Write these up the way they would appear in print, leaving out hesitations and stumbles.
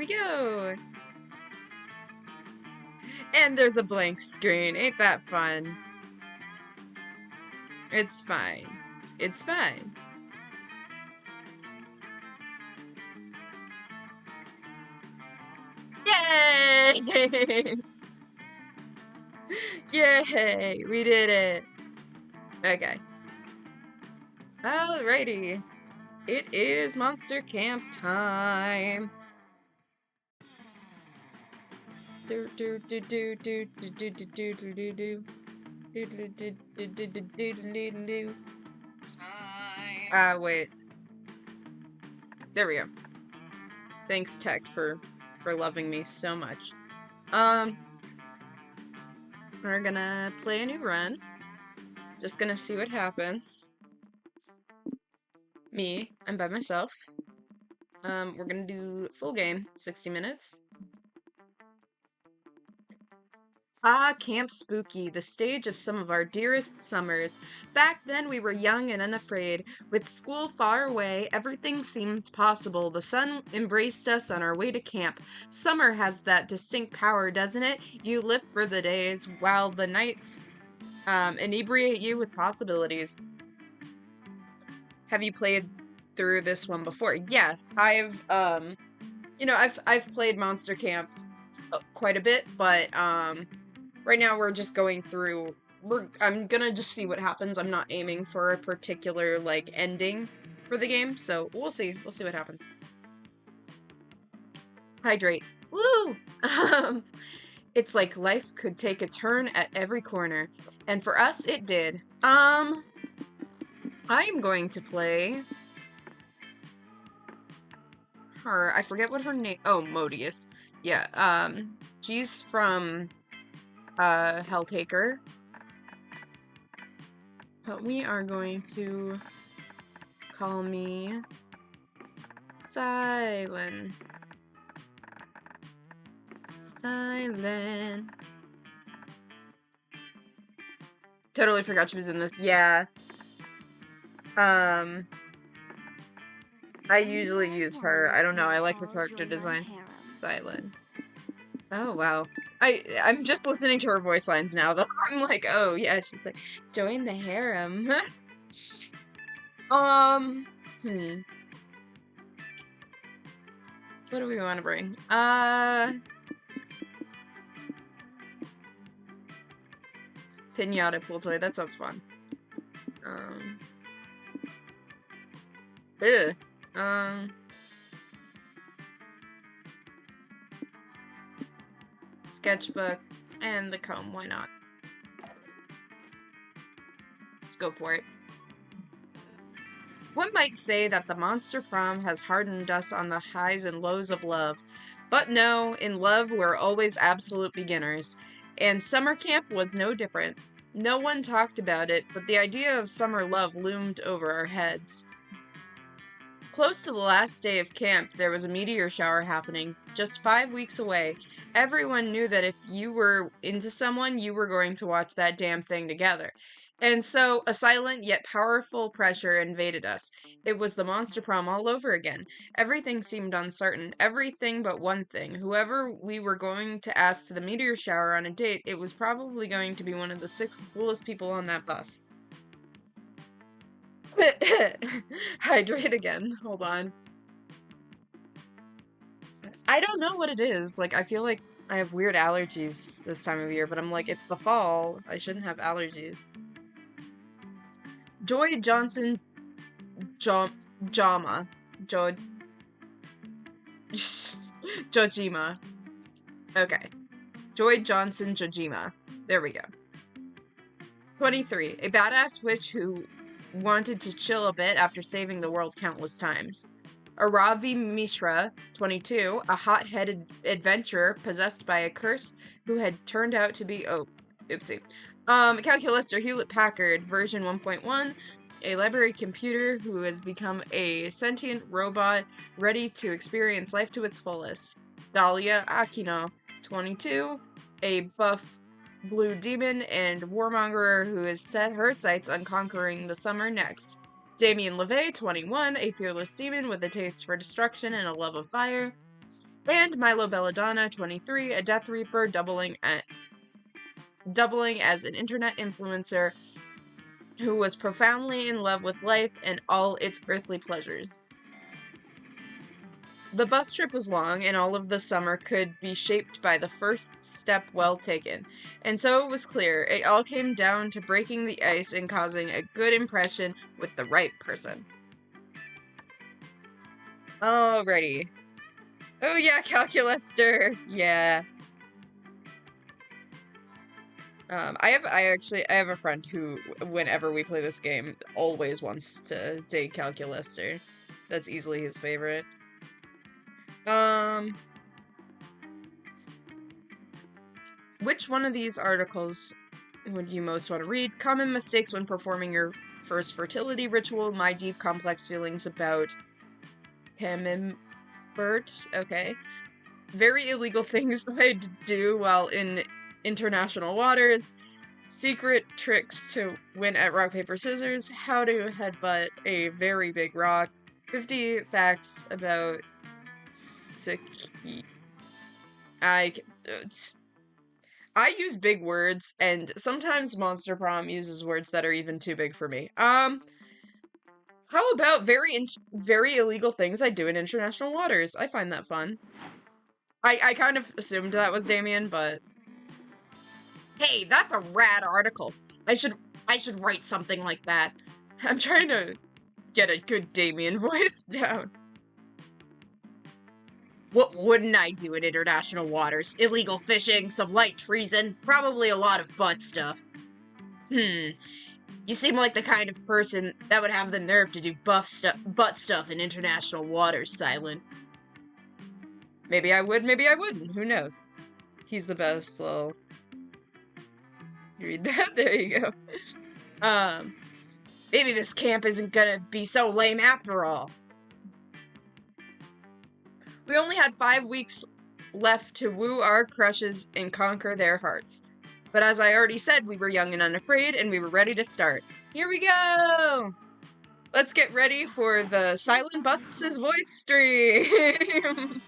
we go. And there's a blank screen. Ain't that fun? It's fine. It's fine. Yay! Yay! We did it. Okay. Alrighty. It is monster camp time. Do do do do do do do do do do do do. Wait. There we go. Thanks, Tech, for loving me so much. We're gonna play a new run. Just gonna see what happens. I'm by myself. We're gonna do full game, 60 minutes. Camp Spooky, the stage of some of our dearest summers. Back then we were young and unafraid. With school far away, everything seemed possible. The sun embraced us on our way to camp. Summer has that distinct power, doesn't it? You live for the days, while the nights inebriate you with possibilities. Have you played through this one before? Yeah, I've played Monster Camp quite a bit, but right now we're just going through, I'm gonna just see what happens. I'm not aiming for a particular, like, ending for the game, so we'll see what happens. Hydrate. Woo! It's like life could take a turn at every corner, and for us, it did. I am going to play her, I forget what her name, oh, Modius. Yeah, she's from Helltaker. But we are going to call me Cylen. Cylen. Totally forgot she was in this. Yeah. I usually use her. I don't know. I like her character design. Cylen. Oh, wow. I'm just listening to her voice lines now, though. I'm like, oh, yeah, she's like, join the harem. What do we want to bring? Pinata pool toy, that sounds fun. Sketchbook, and the comb, why not? Let's go for it. One might say that the Monster Prom has hardened us on the highs and lows of love. But no, in love we're always absolute beginners. And summer camp was no different. No one talked about it, but the idea of summer love loomed over our heads. Close to the last day of camp, there was a meteor shower happening, just 5 weeks away. Everyone knew that if you were into someone, you were going to watch that damn thing together. And so, a silent yet powerful pressure invaded us. It was the Monster Prom all over again. Everything seemed uncertain. Everything but one thing. Whoever we were going to ask to the meteor shower on a date, it was probably going to be one of the 6 coolest people on that bus. Hydrate again. Hold on. I don't know what it is. Like, I feel like I have weird allergies this time of year, but I'm like, it's the fall. I shouldn't have allergies. Joy Johnson Jojima. Okay. Joy Johnson Jojima. There we go. 23. A badass witch who wanted to chill a bit after saving the world countless times. Aravi Mishra, 22, a hot-headed adventurer possessed by a curse who had turned out to be, Calculator Hewlett-Packard, version 1.1, a library computer who has become a sentient robot ready to experience life to its fullest. Dahlia Aquino, 22, a buff blue demon and warmonger who has set her sights on conquering the summer next. Damien LeVay, 21, a fearless demon with a taste for destruction and a love of fire. And Milo Belladonna, 23, a Death Reaper, doubling as an internet influencer who was profoundly in love with life and all its earthly pleasures. The bus trip was long, and all of the summer could be shaped by the first step well taken. And so it was clear, it all came down to breaking the ice and causing a good impression with the right person. Alrighty. Oh yeah, Calculaster! Yeah. I have a friend who, whenever we play this game, always wants to date Calculaster. That's easily his favorite. Which one of these articles would you most want to read? Common mistakes when performing your first fertility ritual. My deep, complex feelings about Camembert. Okay. Very illegal things I'd do while in international waters. Secret tricks to win at rock, paper, scissors. How to headbutt a very big rock. 50 facts about Siki. I use big words, and sometimes Monster Prom uses words that are even too big for me. How about very illegal things I do in international waters? I find that fun. I kind of assumed that was Damien, but... Hey, that's a rad article. I should write something like that. I'm trying to get a good Damien voice down. What wouldn't I do in international waters? Illegal fishing, some light treason, probably a lot of butt stuff. You seem like the kind of person that would have the nerve to do butt stuff in international waters, Cylen. Maybe I would, maybe I wouldn't. Who knows? He's the best, lol. You read that? There you go. Maybe this camp isn't gonna be so lame after all. We only had 5 weeks left to woo our crushes and conquer their hearts. But as I already said, we were young and unafraid, and we were ready to start. Here we go! Let's get ready for the Cylen Busts His Voice stream!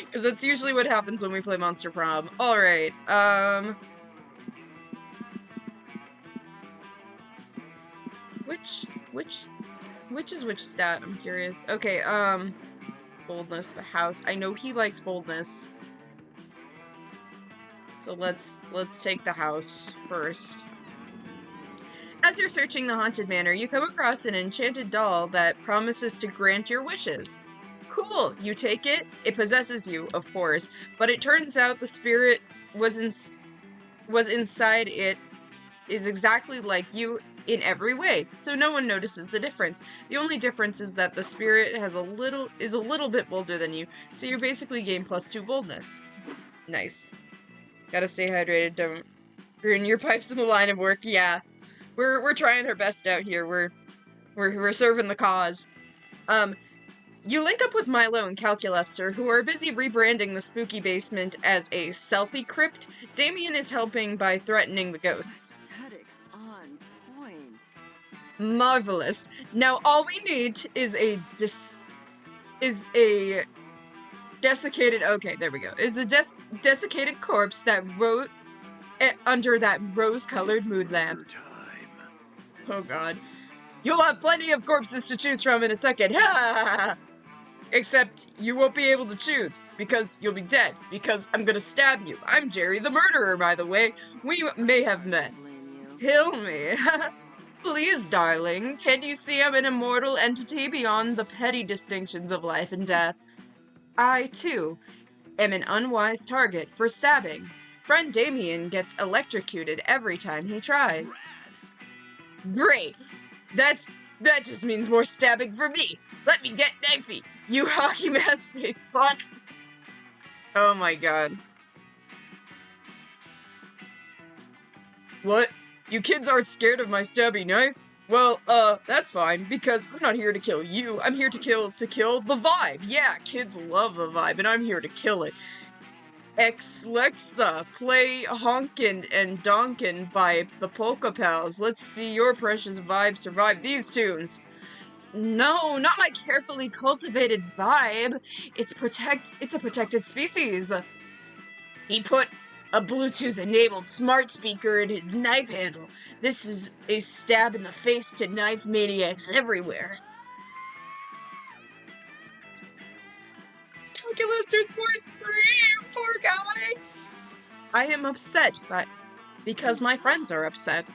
Because that's usually what happens when we play Monster Prom. Alright, Which is which stat? I'm curious. Okay, boldness, the house. I know he likes boldness. So let's take the house first. As you're searching the haunted manor, you come across an enchanted doll that promises to grant your wishes. Cool, you take it. It possesses you, of course, but it turns out the spirit was inside it is exactly like you in every way, so no one notices the difference. The only difference is that the spirit is a little bit bolder than you, so you basically gain +2 boldness. Nice. Gotta stay hydrated, don't ruin your pipes in the line of work. Yeah. We're trying our best out here. We're serving the cause. You link up with Milo and Calculaster, who are busy rebranding the spooky basement as a selfie crypt. Damien is helping by threatening the ghosts. Marvelous. Now all we need is a desiccated, okay, there we go. Is a desiccated corpse that under that rose-colored mood lamp. Oh god. You'll have plenty of corpses to choose from in a second. Ha! Except you won't be able to choose, because you'll be dead, because I'm gonna stab you. I'm Jerry the murderer, by the way. We may have met. Kill me. Please, darling, can you see I'm an immortal entity beyond the petty distinctions of life and death? I, too, am an unwise target for stabbing. Friend Damien gets electrocuted every time he tries. Great! That just means more stabbing for me! Let me get knifey, you hockey mask face fuck! Oh my god. What? You kids aren't scared of my stabby knife? Well, that's fine, because I'm not here to kill you. I'm here to kill the vibe. Yeah, kids love the vibe, and I'm here to kill it. Lexa, play Honkin' and Donkin' by the Polka Pals. Let's see your precious vibe survive these tunes. No, not my carefully cultivated vibe. It's a protected species. He put a Bluetooth-enabled smart speaker in his knife handle. This is a stab in the face to knife maniacs everywhere. Calculus's poor scream, poor guy. I am upset, but because my friends are upset.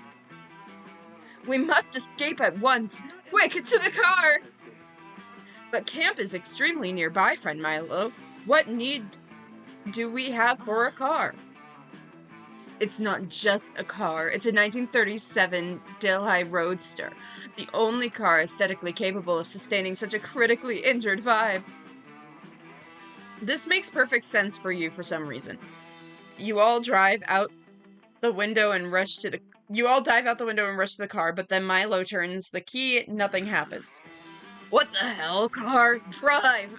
We must escape at once. Quick, to the car! But camp is extremely nearby, friend Milo. What need do we have for a car? It's not just a car, it's a 1937 Delhi Roadster, the only car aesthetically capable of sustaining such a critically injured vibe. This makes perfect sense for you for some reason. You all dive out the window and rush to the car, but then Milo turns the key, nothing happens. What the hell, car? Drive!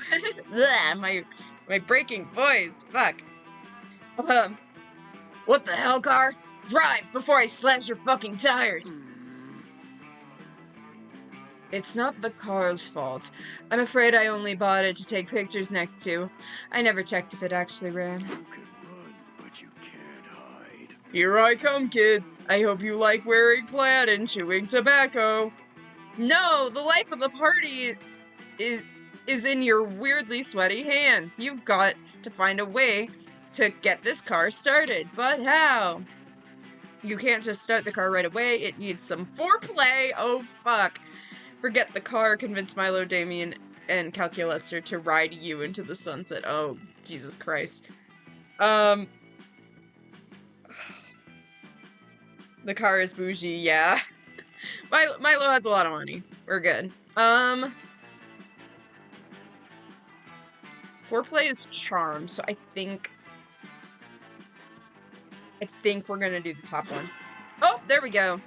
Bleh, my breaking voice, fuck. What the hell, car? Drive before I slash your fucking tires! It's not the car's fault. I'm afraid I only bought it to take pictures next to. I never checked if it actually ran. You can run, but you can't hide. Here I come, kids. I hope you like wearing plaid and chewing tobacco. No, the life of the party is in your weirdly sweaty hands. You've got to find a way to get this car started. But how? You can't just start the car right away. It needs some foreplay. Oh, fuck. Forget the car. Convince Milo, Damien, and Calculaster to ride you into the sunset. Oh, Jesus Christ. The car is bougie, yeah. Milo has a lot of money. We're good. Foreplay is charm, so I think we're gonna do the top one. Oh, there we go.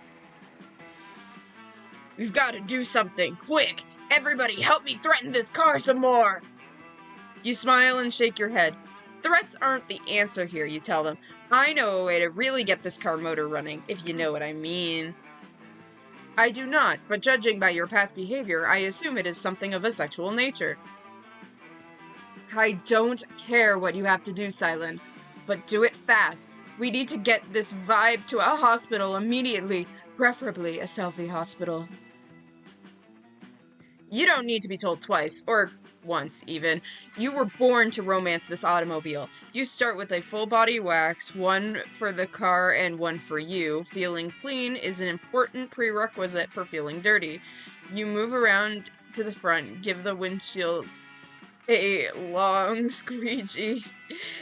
We've got to do something, quick! Everybody help me threaten this car some more! You smile and shake your head. Threats aren't the answer here, you tell them. I know a way to really get this car motor running, if you know what I mean. I do not, but judging by your past behavior, I assume it is something of a sexual nature. I don't care what you have to do, Cylen, but do it fast. We need to get this vibe to a hospital immediately, preferably a selfie hospital. You don't need to be told twice, or once even. You were born to romance this automobile. You start with a full body wax, one for the car and one for you. Feeling clean is an important prerequisite for feeling dirty. You move around to the front, give the windshield a long squeegee,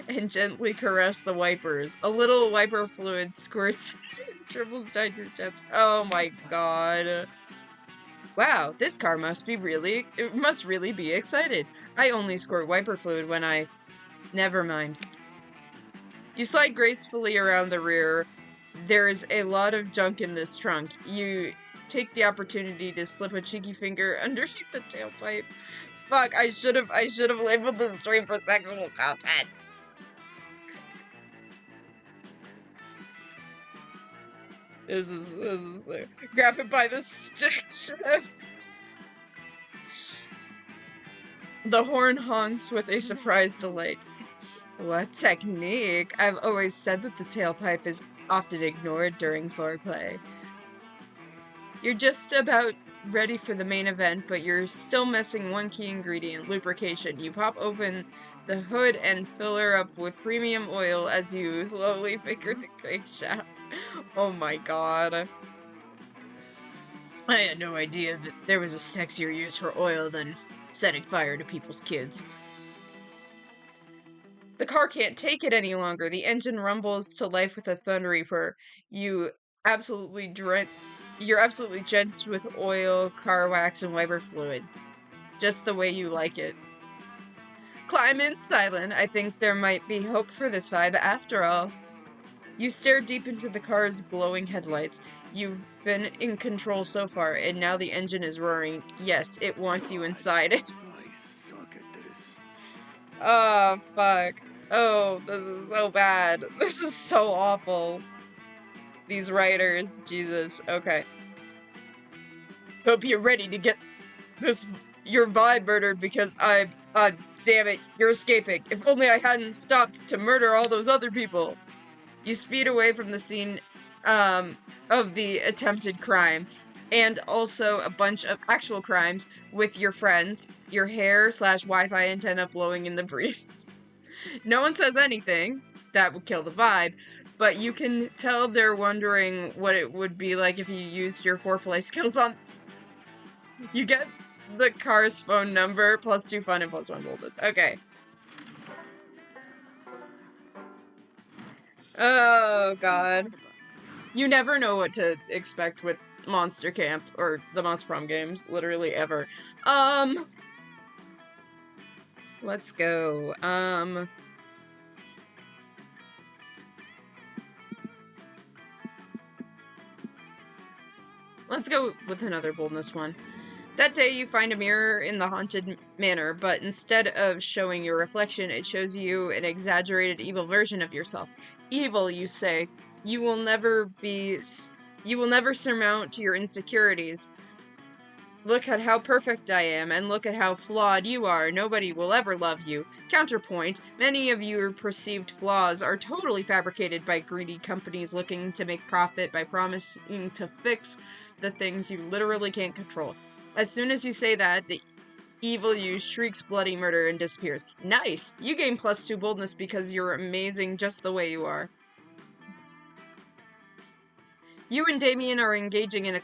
and gently caress the wipers. A little wiper fluid squirts dribbles down your chest. Oh my god. Wow, this car must really be excited. I only squirt wiper fluid when I... Never mind. You slide gracefully around the rear. There's a lot of junk in this trunk. You take the opportunity to slip a cheeky finger underneath the tailpipe. Fuck, I should have labeled this stream for sexual content. This is grab it by the stick shift. The horn honks with a surprised delight. What technique? I've always said that the tailpipe is often ignored during foreplay. You're just about ready for the main event, but you're still missing one key ingredient, lubrication. You pop open the hood and fill her up with premium oil as you slowly finger the crankshaft. Oh my god. I had no idea that there was a sexier use for oil than setting fire to people's kids. The car can't take it any longer. The engine rumbles to life with a thundery purr. You're absolutely drenched with oil, car wax, and wiper fluid. Just the way you like it. Climb in, Cylen. I think there might be hope for this vibe after all. You stare deep into the car's glowing headlights. You've been in control so far, and now the engine is roaring. Yes, it wants you inside it. I suck at this. Oh, fuck. Oh, this is so bad. This is so awful. These writers, Jesus. Okay. Hope you're ready to get Your vibe murdered because damn it, you're escaping. If only I hadn't stopped to murder all those other people. You speed away from the scene, of the attempted crime, and also a bunch of actual crimes with your friends, your hair/Wi-Fi antenna blowing in the breeze. No one says anything. That would kill the vibe. But you can tell they're wondering what it would be like if you used your foreplay skills on... You get the car's phone number, +2 fun and +1 boldness. Okay. Oh, God. You never know what to expect with Monster Camp, or the Monster Prom games, literally ever. Let's go. Let's go with another boldness one. That day you find a mirror in the haunted manor, but instead of showing your reflection, it shows you an exaggerated evil version of yourself. Evil, you say. You will never surmount your insecurities. Look at how perfect I am, and look at how flawed you are. Nobody will ever love you. Counterpoint, many of your perceived flaws are totally fabricated by greedy companies looking to make profit by promising to fix the things you literally can't control. As soon as you say that, the evil you shrieks bloody murder and disappears. Nice! You gain +2 boldness because you're amazing just the way you are. You and Damien are engaging in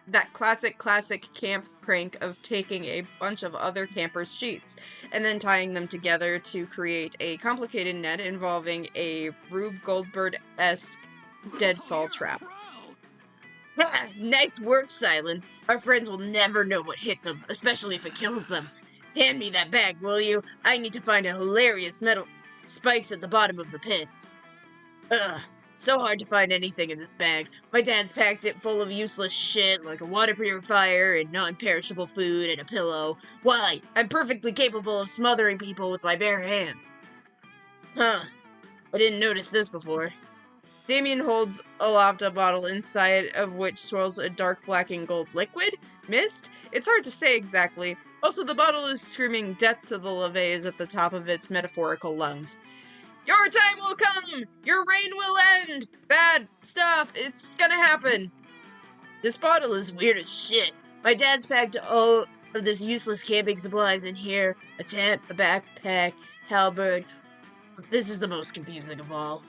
that classic camp prank of taking a bunch of other campers' sheets and then tying them together to create a complicated net involving a Rube Goldberg-esque deadfall trap. Nice work, Cylen. Our friends will never know what hit them, especially if it kills them. Hand me that bag, will you? I need to find a hilarious metal spikes at the bottom of the pit. Ugh. So hard to find anything in this bag. My dad's packed it full of useless shit, like a water purifier and non-perishable food and a pillow. Why? I'm perfectly capable of smothering people with my bare hands. Huh. I didn't notice this before. Damien holds aloft a bottle inside of which swirls a dark black and gold liquid? Mist? It's hard to say exactly. Also, the bottle is screaming death to the LeVays at the top of its metaphorical lungs. Your time will come! Your reign will end! Bad stuff, it's gonna happen! This bottle is weird as shit. My dad's packed all of this useless camping supplies in here. A tent, a backpack, halberd. This is the most confusing of all.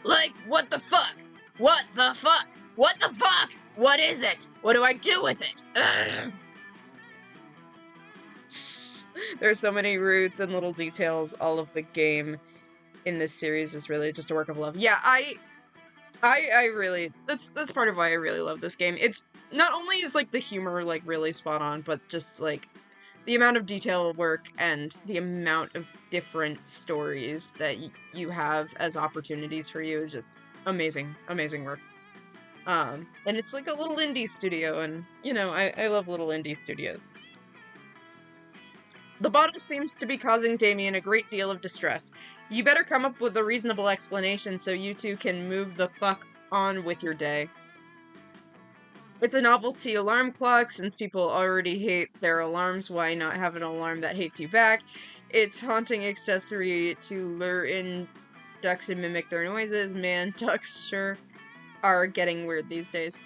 Like, what the fuck? What the fuck? What the fuck? What is it? What do I do with it? Ugh. There's so many roots and little details. All of the game in this series is really just a work of love. Yeah, I really, that's part of why I really love this game. It's not only is like the humor like really spot on, but just like the amount of detail work and the amount of different stories that you have as opportunities for you is just amazing work. And it's like a little indie studio, and you know, I love little indie studios. The bottle seems to be causing Damien a great deal of distress. You better come up with a reasonable explanation so you two can move the fuck on with your day. It's a novelty alarm clock. Since people already hate their alarms, why not have an alarm that hates you back? It's haunting accessory to lure in ducks and mimic their noises. Man, ducks sure are getting weird these days.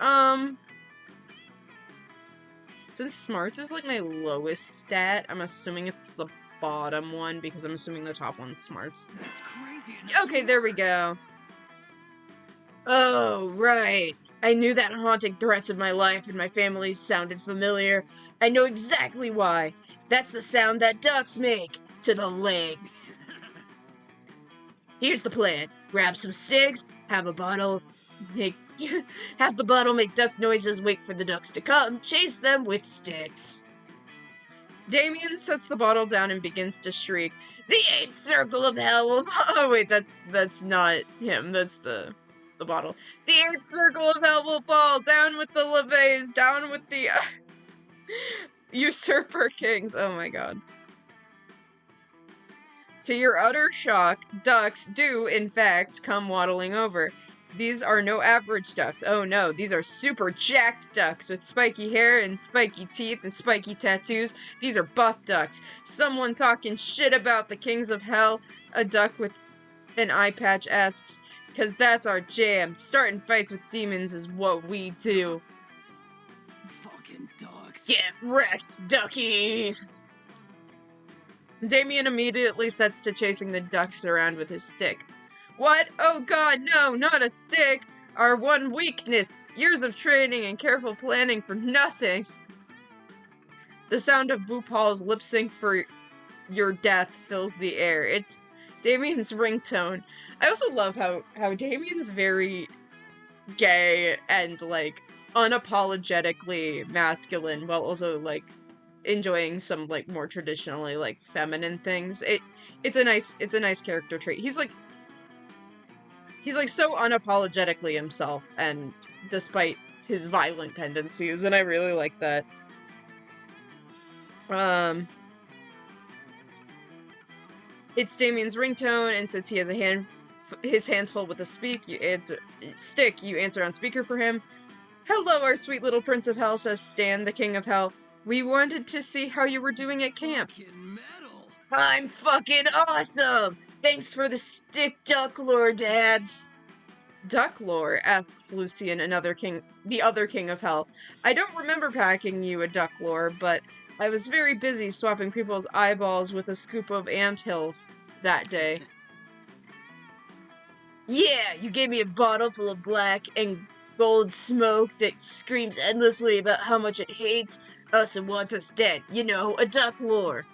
Since smarts is like my lowest stat, I'm assuming it's the bottom one because I'm assuming the top one's smarts. That's crazy. Okay, there we go. Oh, right. I knew that haunting threats of my life and my family sounded familiar. I know exactly why. That's the sound that ducks make to the leg. Here's the plan. Grab some sticks, have the bottle make duck noises, wait for the ducks to come, chase them with sticks. Damien sets the bottle down and begins to shriek, "The 8th circle of hell will..." Oh wait, that's not him, that's the bottle. "The 8th circle of hell will fall, down with the LeVays, down with the usurper kings." Oh my god. To your utter shock, ducks do, in fact, come waddling over. These are no average ducks. Oh no, these are super jacked ducks with spiky hair and spiky teeth and spiky tattoos. These are buff ducks. Someone talking shit about the kings of hell. A duck with an eye patch asks, "'Cause that's our jam. Starting fights with demons is what we do." Fucking ducks. Get wrecked, duckies! Damien immediately sets to chasing the ducks around with his stick. What? Oh god, no, not a stick! Our one weakness! Years of training and careful planning for nothing! The sound of Bhupal's lip sync for your death fills the air. It's Damien's ringtone. I also love how Damien's very gay and, like, unapologetically masculine, while also, like, enjoying some, like, more traditionally, like, feminine things. It's a nice character trait. He's like so unapologetically himself, and despite his violent tendencies, and I really like that. It's Damien's ringtone, and since he has his hands full with a stick, you answer on speaker for him. Hello, our sweet little Prince of Hell, says Stan, the King of Hell. We wanted to see how you were doing at camp. I'm fucking awesome! Thanks for the stick, duck lore, dads. Duck lore? Asks Lucian, the other King of Hell. I don't remember packing you a duck lore, but I was very busy swapping people's eyeballs with a scoop of anthill that day. Yeah, you gave me a bottle full of black and gold smoke that screams endlessly about how much it hates us and wants us dead. You know, a duck lore.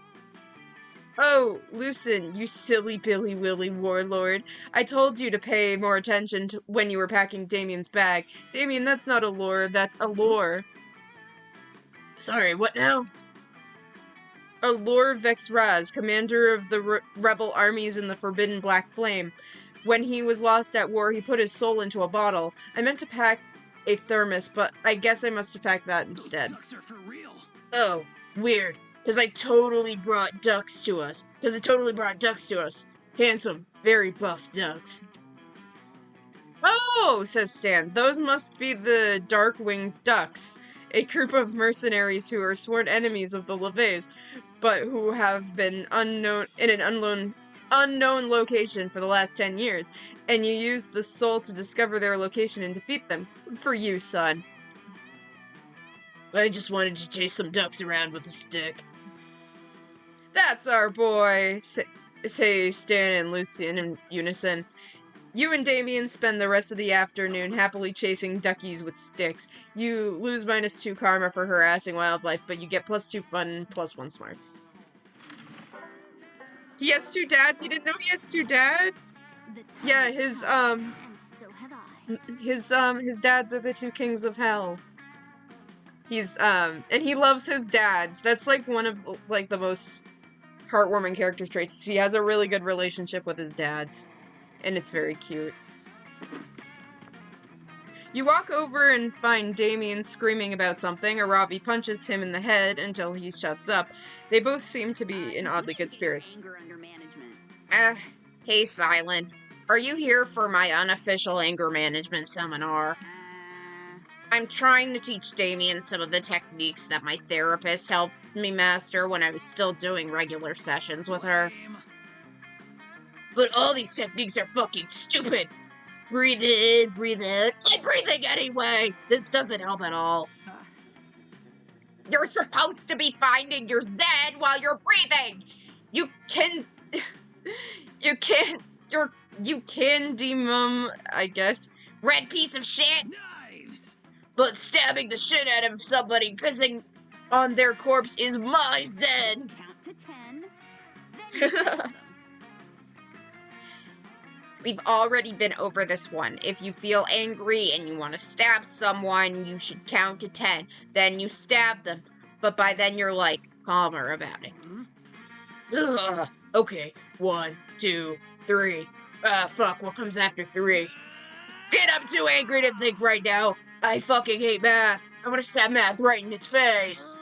Oh, Lucin, you silly Billy Willy warlord. I told you to pay more attention to when you were packing Damien's bag. Damien, that's not a lore, that's a lore. Sorry, what now? A Lore Vexraz, commander of the rebel armies in the Forbidden Black Flame. When he was lost at war, he put his soul into a bottle. I meant to pack a thermos, but I guess I must have packed that instead. Those ducks are for real. Oh, weird. Because I totally brought ducks to us. Handsome, very buff ducks. Oh, says Stan, those must be the Dark-Winged Ducks, a group of mercenaries who are sworn enemies of the Levays, but who have been in an unknown location for the last 10 years, and you use the soul to discover their location and defeat them. Good for you, son. I just wanted to chase some ducks around with a stick. That's our boy, say Stan and Lucian in unison. You and Damien spend the rest of the afternoon happily chasing duckies with sticks. You lose -2 karma for harassing wildlife, but you get +2 fun and +1 smarts. He has 2 dads? You didn't know he has 2 dads? Yeah, his dads are the 2 kings of hell. And he loves his dads. That's, like, one of, like, the most heartwarming character traits. He has a really good relationship with his dads, and it's very cute. You walk over and find Damien screaming about something. Arabi punches him in the head until he shuts up. They both seem to be in oddly good spirits. Hey, Cylen. Are you here for my unofficial anger management seminar? I'm trying to teach Damien some of the techniques that my therapist helped me master when I was still doing regular sessions with her. But all these techniques are fucking stupid! Breathe in, breathe out. I'm breathing anyway! This doesn't help at all. You're supposed to be finding your zen while you're breathing! You can demum, I guess. Red piece of shit! Knives! But stabbing the shit out of somebody pissing on their corpse is my zen! Count to 10, then stab them. We've already been over this one. If you feel angry and you want to stab someone, you should count to 10. Then you stab them. But by then you're, like, calmer about it. Ugh. Okay, 1, 2, 3. Fuck, what comes after 3? Get, I'm too angry to think right now. I fucking hate math. I'm gonna stab math right in its face.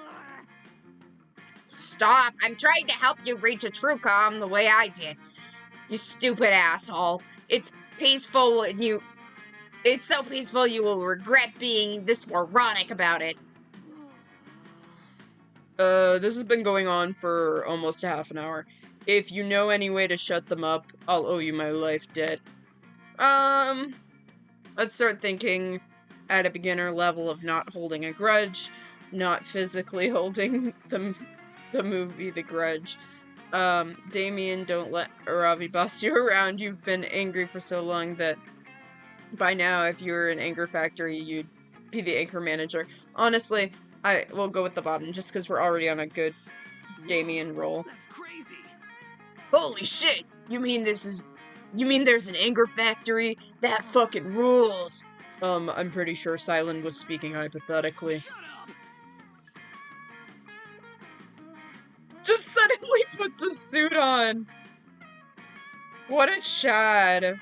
Stop. I'm trying to help you reach a true calm the way I did. You stupid asshole. It's peaceful when you It's so peaceful you will regret being this moronic about it. This has been going on for almost a half an hour. If you know any way to shut them up, I'll owe you my life debt. Let's start thinking at a beginner level of not holding a grudge, not physically holding the movie The Grudge. Damien, don't let Aravi boss you around. You've been angry for so long that by now, if you were an anger factory, you'd be the anchor manager. Honestly, I will go with the bottom, just because we're already on a good Damien roll. That's crazy. Holy shit! You mean there's an anger factory? That fucking rules! I'm pretty sure Cylen was speaking hypothetically. Shut up. Just suddenly puts a suit on! What a Chad.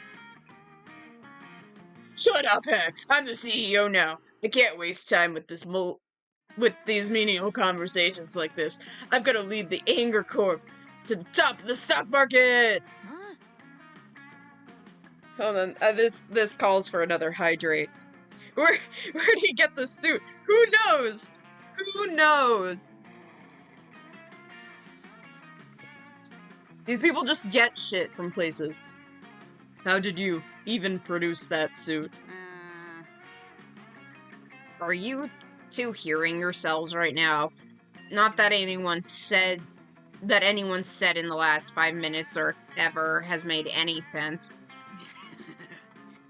Shut up, Hex! I'm the CEO now. I can't waste time with these menial conversations like this. I've got to lead the Anger Corp to the top of the stock market! Huh? Hold on, this calls for another hydrate. Where'd he get the suit? Who knows? Who knows? These people just get shit from places. How did you even produce that suit? Are you two hearing yourselves right now? Not that anyone said in the last 5 minutes or ever has made any sense.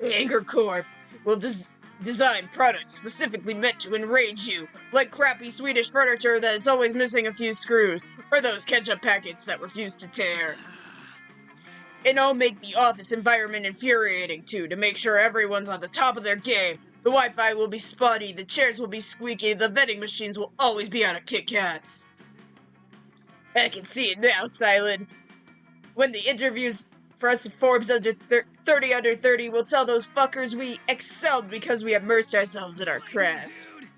Anger Corp will design products specifically meant to enrage you, like crappy Swedish furniture that's always missing a few screws, or those ketchup packets that refuse to tear. And I'll make the office environment infuriating too, to make sure everyone's on the top of their game. The Wi-Fi will be spotty, the chairs will be squeaky, the vending machines will always be out of Kit Kats. I can see it now, Cylen. When the interviews for us Forbes under 30 under 30, we'll tell those fuckers we excelled because we immersed ourselves in our craft. Dude.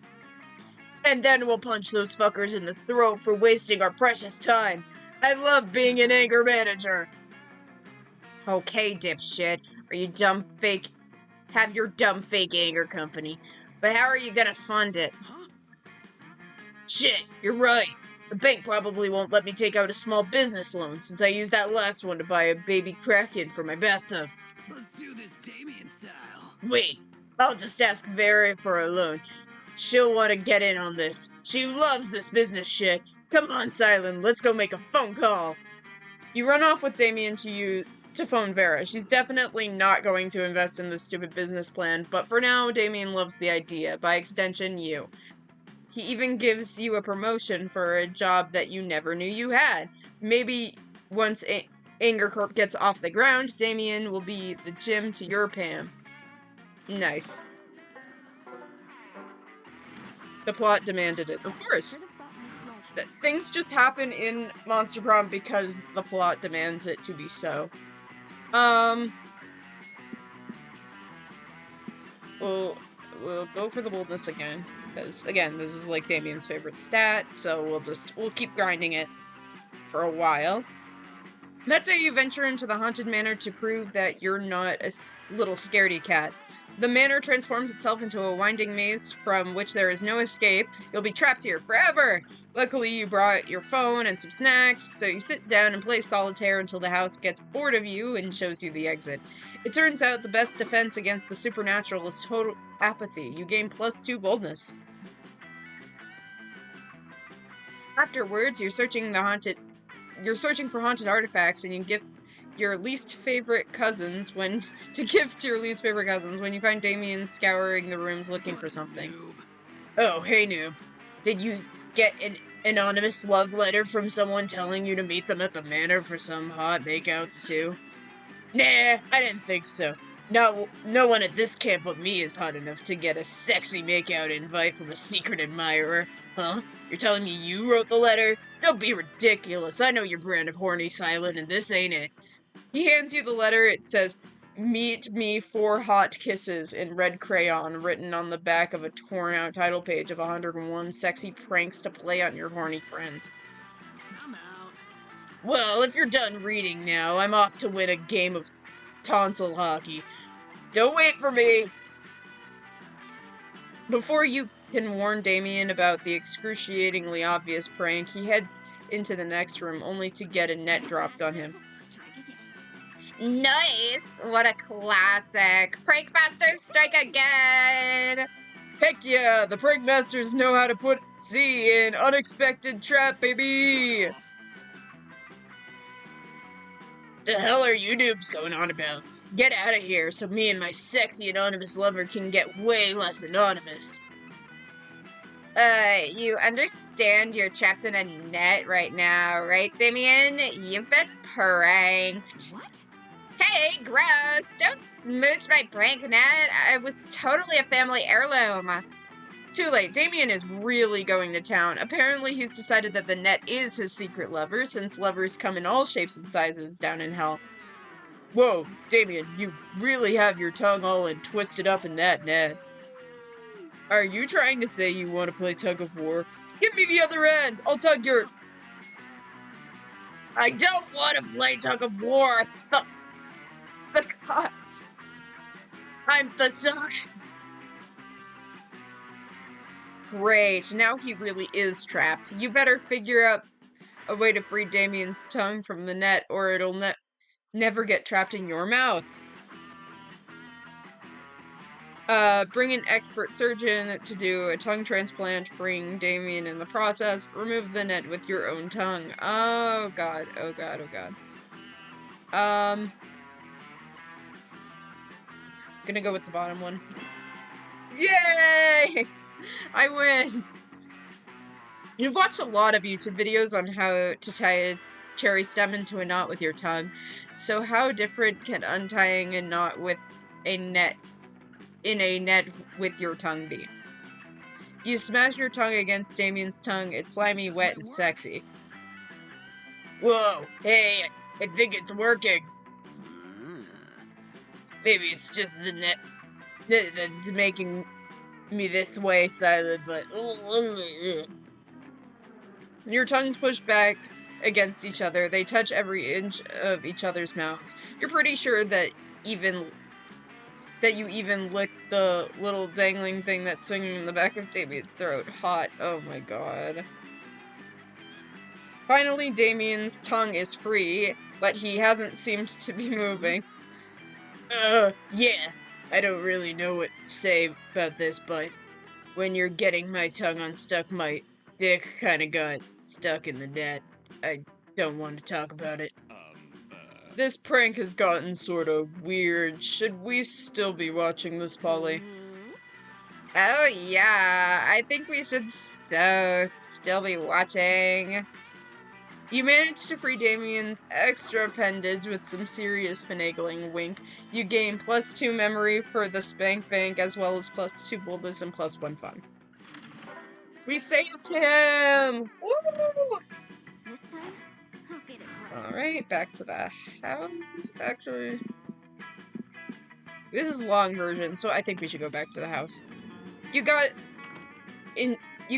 And then we'll punch those fuckers in the throat for wasting our precious time. I love being an anger manager. Okay, dipshit. Are you dumb fake? Have your dumb fake anger company. But how are you gonna fund it? Huh? Shit, you're right. The bank probably won't let me take out a small business loan since I used that last one to buy a baby Kraken for my bathtub. Let's do this Damien style. Wait, I'll just ask Vera for a loan. She'll want to get in on this. She loves this business shit. Come on, Cylen, let's go make a phone call. You run off with Damien to phone Vera. She's definitely not going to invest in this stupid business plan, but for now, Damien loves the idea. By extension, you. He even gives you a promotion for a job that you never knew you had. Maybe once Anger Corp gets off the ground, Damien will be the Jim to your Pam. Nice. The plot demanded it. Of course. Things just happen in Monster Prom because the plot demands it to be so. We'll go for the boldness again. Because, again, this is like Damien's favorite stat, so we'll keep grinding it for a while. That day you venture into the haunted manor to prove that you're not a little scaredy cat. The manor transforms itself into a winding maze from which there is no escape. You'll be trapped here forever! Luckily, you brought your phone and some snacks, so you sit down and play solitaire until the house gets bored of you and shows you the exit. It turns out the best defense against the supernatural is total apathy. You gain +2 boldness. Afterwards, you're searching for haunted artifacts, and you gift your least favorite cousins when you find Damien scouring the rooms looking for something. Noob. Oh, hey noob. Did you get an anonymous love letter from someone telling you to meet them at the manor for some hot makeouts too? Nah, I didn't think so. No one at this camp but me is hot enough to get a sexy makeout invite from a secret admirer. Huh? You're telling me you wrote the letter? Don't be ridiculous. I know your brand of horny Cylen, and this ain't it. He hands you the letter. It says, "Meet me 4 hot kisses" in red crayon, written on the back of a torn-out title page of 101 sexy pranks to play on your horny friends. I'm out. Well, if you're done reading now, I'm off to win a game of tonsil hockey. Don't wait for me. Before you can warn Damien about the excruciatingly obvious prank, he heads into the next room only to get a net dropped on him. Nice! What a classic! Prankmasters strike again! Heck yeah! The Prankmasters know how to put Z in unexpected trap, baby! The hell are you noobs going on about? Get out of here so me and my sexy anonymous lover can get way less anonymous. You understand you're trapped in a net right now, right, Damien? You've been pranked. What? Hey, gross! Don't smooch my prank net! It was totally a family heirloom! Too late, Damien is really going to town. Apparently he's decided that the net is his secret lover, since lovers come in all shapes and sizes down in hell. Whoa, Damien, you really have your tongue all twisted up in that net. Are you trying to say you want to play tug of war? Give me the other end! I'll tug your... I don't want to play tug of war! The cut! I'm the duck! Great, now he really is trapped. You better figure out a way to free Damien's tongue from the net, or it'll never get trapped in your mouth. Bring an expert surgeon to do a tongue transplant, freeing Damien in the process. Remove the net with your own tongue. Oh god, oh god, oh god. Gonna go with the bottom one. Yay! I win! You've watched a lot of YouTube videos on how to tie a cherry stem into a knot with your tongue. So how different can untying a knot with a net in a net with your tongue be? You smash your tongue against Damien's tongue. It's slimy, wet, and sexy. Whoa, hey, I think it's working. Maybe it's just the net that's making me this way, Cylen, but... Your tongues push back against each other. They touch every inch of each other's mouths. You're pretty sure that you even lick the little dangling thing that's swinging in the back of Damien's throat. Hot. Oh my god. Finally, Damien's tongue is free, but he hasn't seemed to be moving. Yeah. I don't really know what to say about this, but when you're getting my tongue unstuck, my dick kinda got stuck in the net. I don't want to talk about it. This prank has gotten sorta weird. Should we still be watching this, Polly? Oh yeah, I think we should still be watching. You managed to free Damien's extra appendage with some serious finagling. Wink. You gain +2 memory for the spank bank, as well as +2 boldness and +1 fun. We saved him! Woo! This time, I'll get it right. Alright, back to the house. Actually, this is a long version, so I think we should go back to the house. You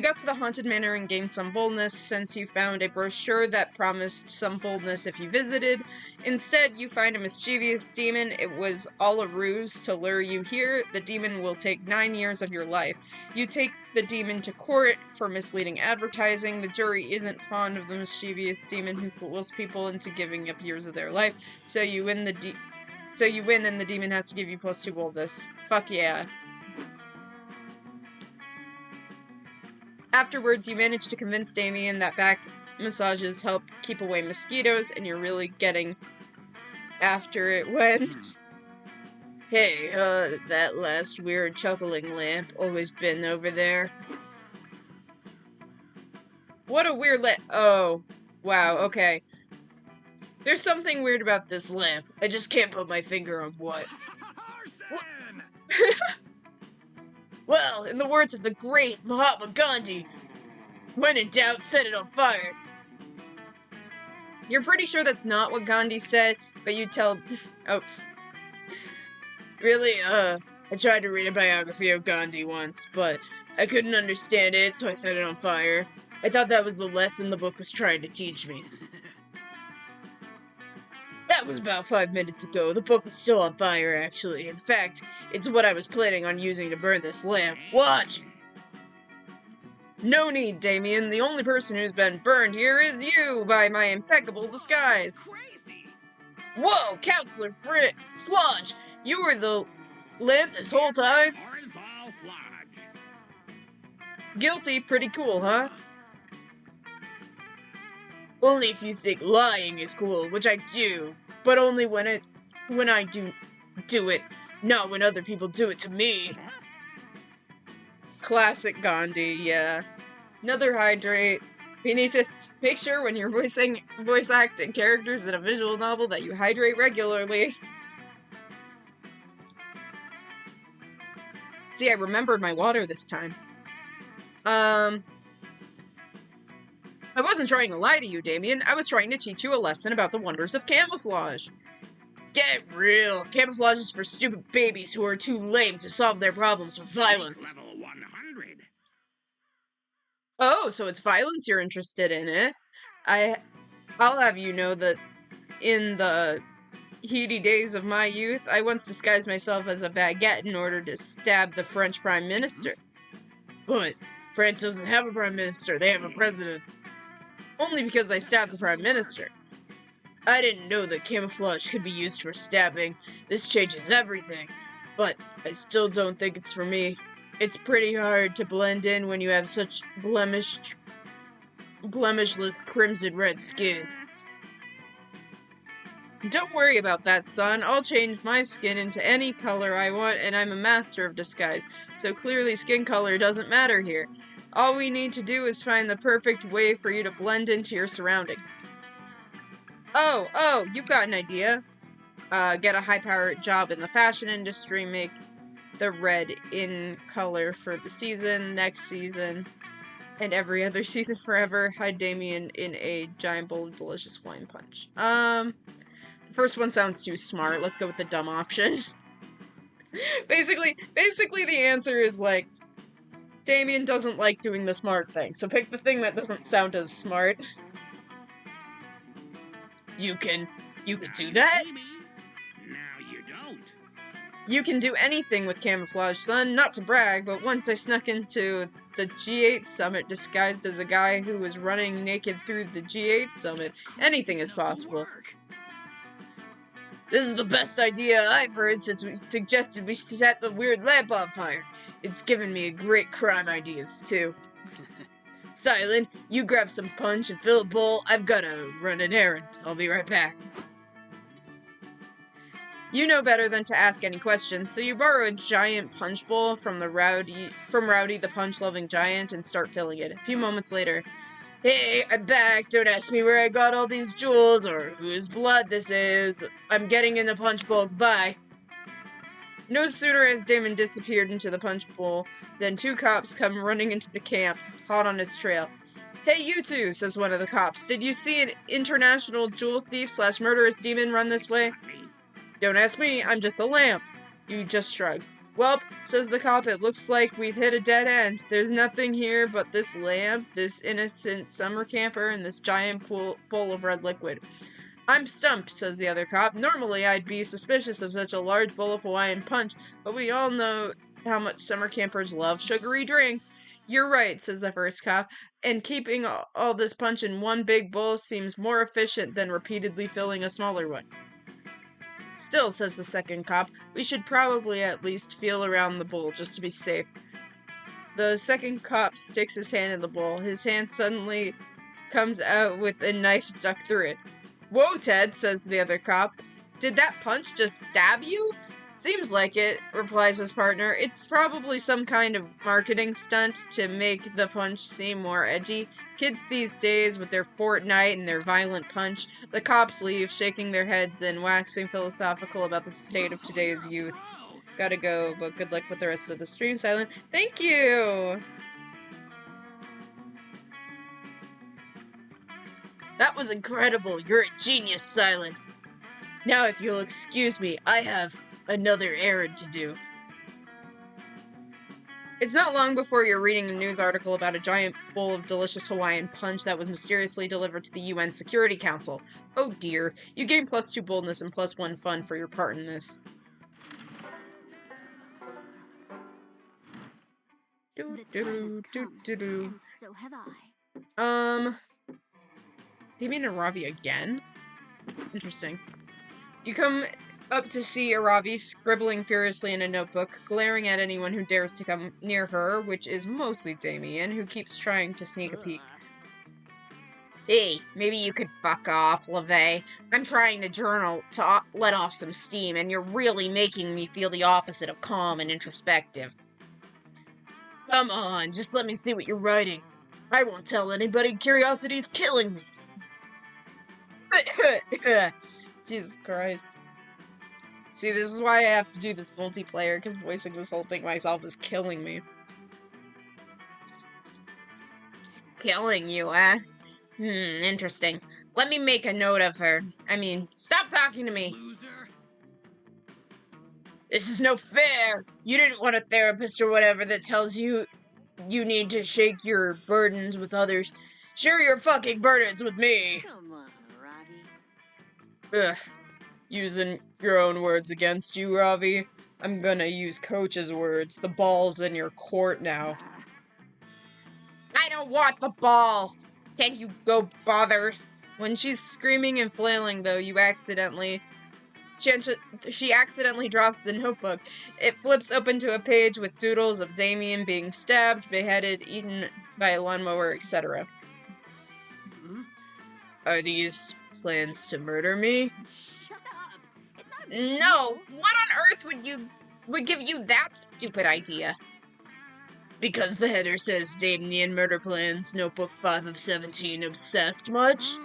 got to the haunted manor and gained some boldness, since you found a brochure that promised some boldness if you visited. Instead, you find a mischievous demon. It was all a ruse to lure you here. The demon will take 9 years of your life. You take the demon to court for misleading advertising. The jury isn't fond of the mischievous demon who fools people into giving up years of their life. So you win and the demon has to give you +2 boldness. Fuck yeah. Afterwards, you manage to convince Damien that back massages help keep away mosquitoes, and you're really getting after it when... Hey, that last weird chuckling lamp always been over there. What a weird oh, wow, okay. There's something weird about this lamp. I just can't put my finger on what. Well, in the words of the great Mahatma Gandhi, when in doubt, set it on fire. You're pretty sure that's not what Gandhi said, but you tell... Oops. Really, I tried to read a biography of Gandhi once, but I couldn't understand it, so I set it on fire. I thought that was the lesson the book was trying to teach me. That was about 5 minutes ago. The book was still on fire, actually. In fact, it's what I was planning on using to burn this lamp. Watch! No need, Damien. The only person who's been burned here is you by my impeccable disguise. Crazy. Whoa, Counselor Flodge! You were the lamp this whole time? Orenthal Flodge. Guilty, pretty cool, huh? Only if you think lying is cool, which I do, but only when I do it, not when other people do it to me. Classic Gandhi, yeah. Another hydrate. We need to make sure when you're voice acting characters in a visual novel that you hydrate regularly. See, I remembered my water this time. I wasn't trying to lie to you, Damien. I was trying to teach you a lesson about the wonders of camouflage. Get real. Camouflage is for stupid babies who are too lame to solve their problems with violence. Level 100. Oh, so it's violence you're interested in, eh? I'll have you know that in the heady days of my youth, I once disguised myself as a baguette in order to stab the French Prime Minister. But France doesn't have a Prime Minister, they have a president. Only because I stabbed the Prime Minister. I didn't know that camouflage could be used for stabbing. This changes everything. But I still don't think it's for me. It's pretty hard to blend in when you have such blemishless crimson red skin. Don't worry about that, son. I'll change my skin into any color I want, and I'm a master of disguise, so clearly skin color doesn't matter here. All we need to do is find the perfect way for you to blend into your surroundings. Oh, you've got an idea. Get a high-powered job in the fashion industry, make the red in color for the season, next season, and every other season forever. Hide Damien in a giant bowl of delicious wine punch. The first one sounds too smart. Let's go with the dumb option. Basically, the answer is, like, Damien doesn't like doing the smart thing, so pick the thing that doesn't sound as smart. You can do that? Now you don't. You can do anything with camouflage, son. Not to brag, but once I snuck into the G8 summit disguised as a guy who was running naked through the G8 summit. Anything is possible. This is the best idea I've heard since we suggested we set the weird lamp on fire. It's given me great crime ideas, too. Cylen, you grab some punch and fill a bowl. I've gotta run an errand. I'll be right back. You know better than to ask any questions, so you borrow a giant punch bowl from Rowdy the punch-loving giant and start filling it. A few moments later, hey, I'm back. Don't ask me where I got all these jewels or whose blood this is. I'm getting in the punch bowl. Bye. No sooner has Damon disappeared into the punch bowl than two cops come running into the camp, hot on his trail. Hey, you two, says one of the cops. Did you see an international jewel thief / murderous demon run this way? Don't ask me, I'm just a lamp. You just shrug. Welp, says the cop, it looks like we've hit a dead end. There's nothing here but this lamp, this innocent summer camper, and this giant bowl of red liquid. I'm stumped, says the other cop. Normally I'd be suspicious of such a large bowl of Hawaiian punch, but we all know how much summer campers love sugary drinks. You're right, says the first cop, and keeping all this punch in one big bowl seems more efficient than repeatedly filling a smaller one. Still, says the second cop, we should probably at least feel around the bowl just to be safe. The second cop sticks his hand in the bowl. His hand suddenly comes out with a knife stuck through it. Whoa, Ted, says the other cop. Did that punch just stab you? Seems like it, replies his partner. It's probably some kind of marketing stunt to make the punch seem more edgy. Kids these days with their Fortnite and their violent punch. The cops leave, shaking their heads and waxing philosophical about the state of today's youth. Gotta go, but good luck with the rest of the stream, Cylen. Thank you! That was incredible. You're a genius, Cylen. Now, if you'll excuse me, I have another errand to do. It's not long before you're reading a news article about a giant bowl of delicious Hawaiian punch that was mysteriously delivered to the UN Security Council. Oh dear, you gain +2 boldness and +1 fun for your part in this. The time has come, and so have I. Damien and Ravi again? Interesting. You come up to see Aravi scribbling furiously in a notebook, glaring at anyone who dares to come near her, which is mostly Damien, who keeps trying to sneak a peek. Hey, maybe you could fuck off, LaVey. I'm trying to journal to let off some steam, and you're really making me feel the opposite of calm and introspective. Come on, just let me see what you're writing. I won't tell anybody. Curiosity's killing me. Jesus Christ. See, this is why I have to do this multiplayer, because voicing this whole thing myself is killing me. Killing you, eh? Interesting. Let me make a note of her. I mean, stop talking to me. Loser. This is no fair. You didn't want a therapist or whatever that tells you you need to shake your burdens with others. Share your fucking burdens with me. Come on, Ravi. Ugh. Using your own words against you, Ravi. I'm gonna use Coach's words. The ball's in your court now. I don't want the ball! Can you go bother? When she's screaming and flailing, though, you accidentally... She accidentally drops the notebook. It flips open to a page with doodles of Damien being stabbed, beheaded, eaten by a lawnmower, etc. Are these plans to murder me? Shut up. It's not a big No! deal. What on earth would give you that stupid idea? Because the header says Damien murder plans, notebook 5 of 17, obsessed much?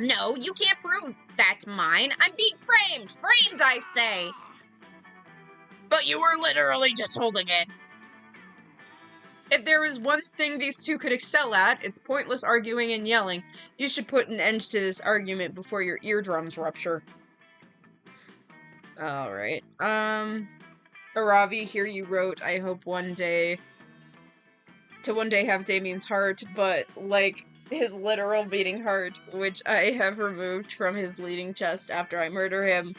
No, you can't prove that's mine. I'm being framed! Framed, I say! But you were literally just holding it. If there is one thing these two could excel at, it's pointless arguing and yelling. You should put an end to this argument before your eardrums rupture. Alright. Aravi, here you wrote, I hope one day have Damien's heart, but, like, his literal beating heart, which I have removed from his bleeding chest after I murder him.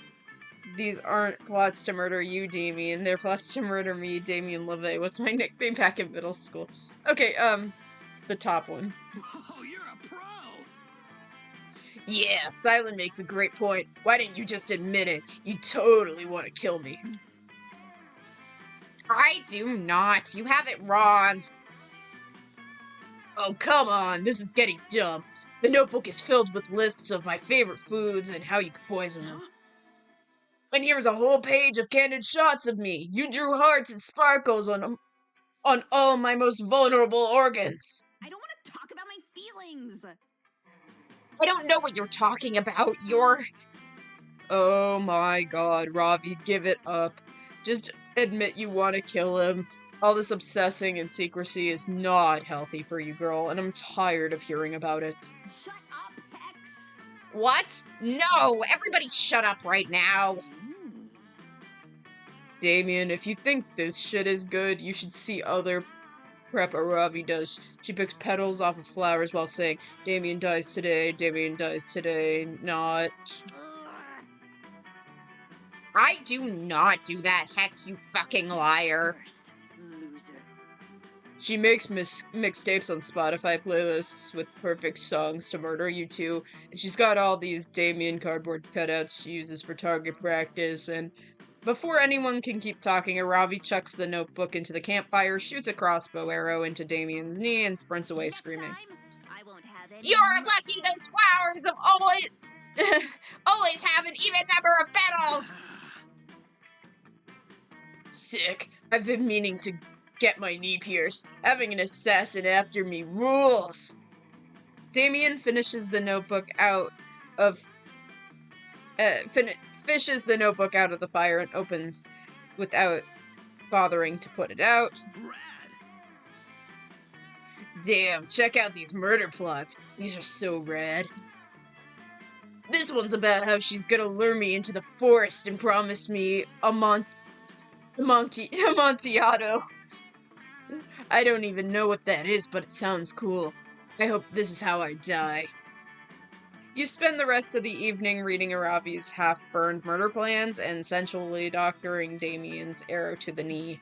These aren't plots to murder you, Damien. They're plots to murder me, Damien LaVey was my nickname back in middle school. Okay, the top one. Oh, you're a pro. Yeah, Cylen makes a great point. Why didn't you just admit it? You totally want to kill me. I do not. You have it wrong. Oh, come on. This is getting dumb. The notebook is filled with lists of my favorite foods and how you could poison them. And here's a whole page of candid shots of me. You drew hearts and sparkles on all my most vulnerable organs. I don't want to talk about my feelings. I don't know what you're talking about. Oh my god, Ravi, give it up. Just admit you want to kill him. All this obsessing and secrecy is not healthy for you, girl, and I'm tired of hearing about it. Shut up, Hex. What? No! Everybody shut up right now! Damien, if you think this shit is good, you should see other prep Aravi does. She picks petals off of flowers while saying, Damien dies today, not. I do not do that, Hex, you fucking liar. Loser. She makes mixtapes on Spotify playlists with perfect songs to murder you two, and she's got all these Damien cardboard cutouts she uses for target practice, and before anyone can keep talking, Aravi chucks the notebook into the campfire, shoots a crossbow arrow into Damien's knee, and sprints away screaming. Next time, I won't have any You're more- lucky those flowers have always have an even number of petals! Sick. I've been meaning to get my knee pierced. Having an assassin after me rules! Damien finishes the notebook out of... fishes the notebook out of the fire and opens without bothering to put it out. Brad. Damn, check out these murder plots. These are so rad. This one's about how she's gonna lure me into the forest and promise me a month Amontillado. I don't even know what that is, but it sounds cool. I hope this is how I die. You spend the rest of the evening reading Aravi's half-burned murder plans and sensually doctoring Damien's arrow to the knee.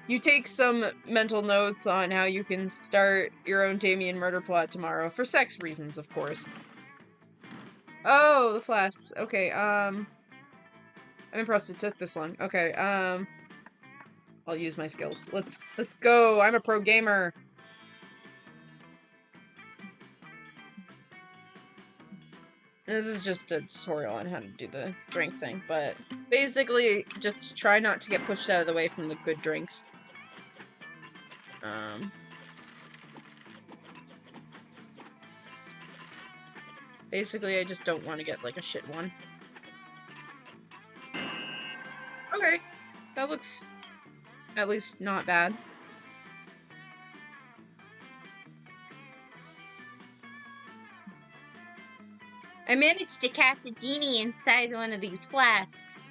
You take some mental notes on how you can start your own Damien murder plot tomorrow, for sex reasons, of course. Oh, the flasks. Okay, I'm impressed it took this long. Okay, I'll use my skills. Let's go. I'm a pro gamer. This is just a tutorial on how to do the drink thing, but basically just try not to get pushed out of the way from the good drinks. Basically I just don't want to get like a shit one. Okay, that looks at least not bad. I managed to catch a genie inside one of these flasks.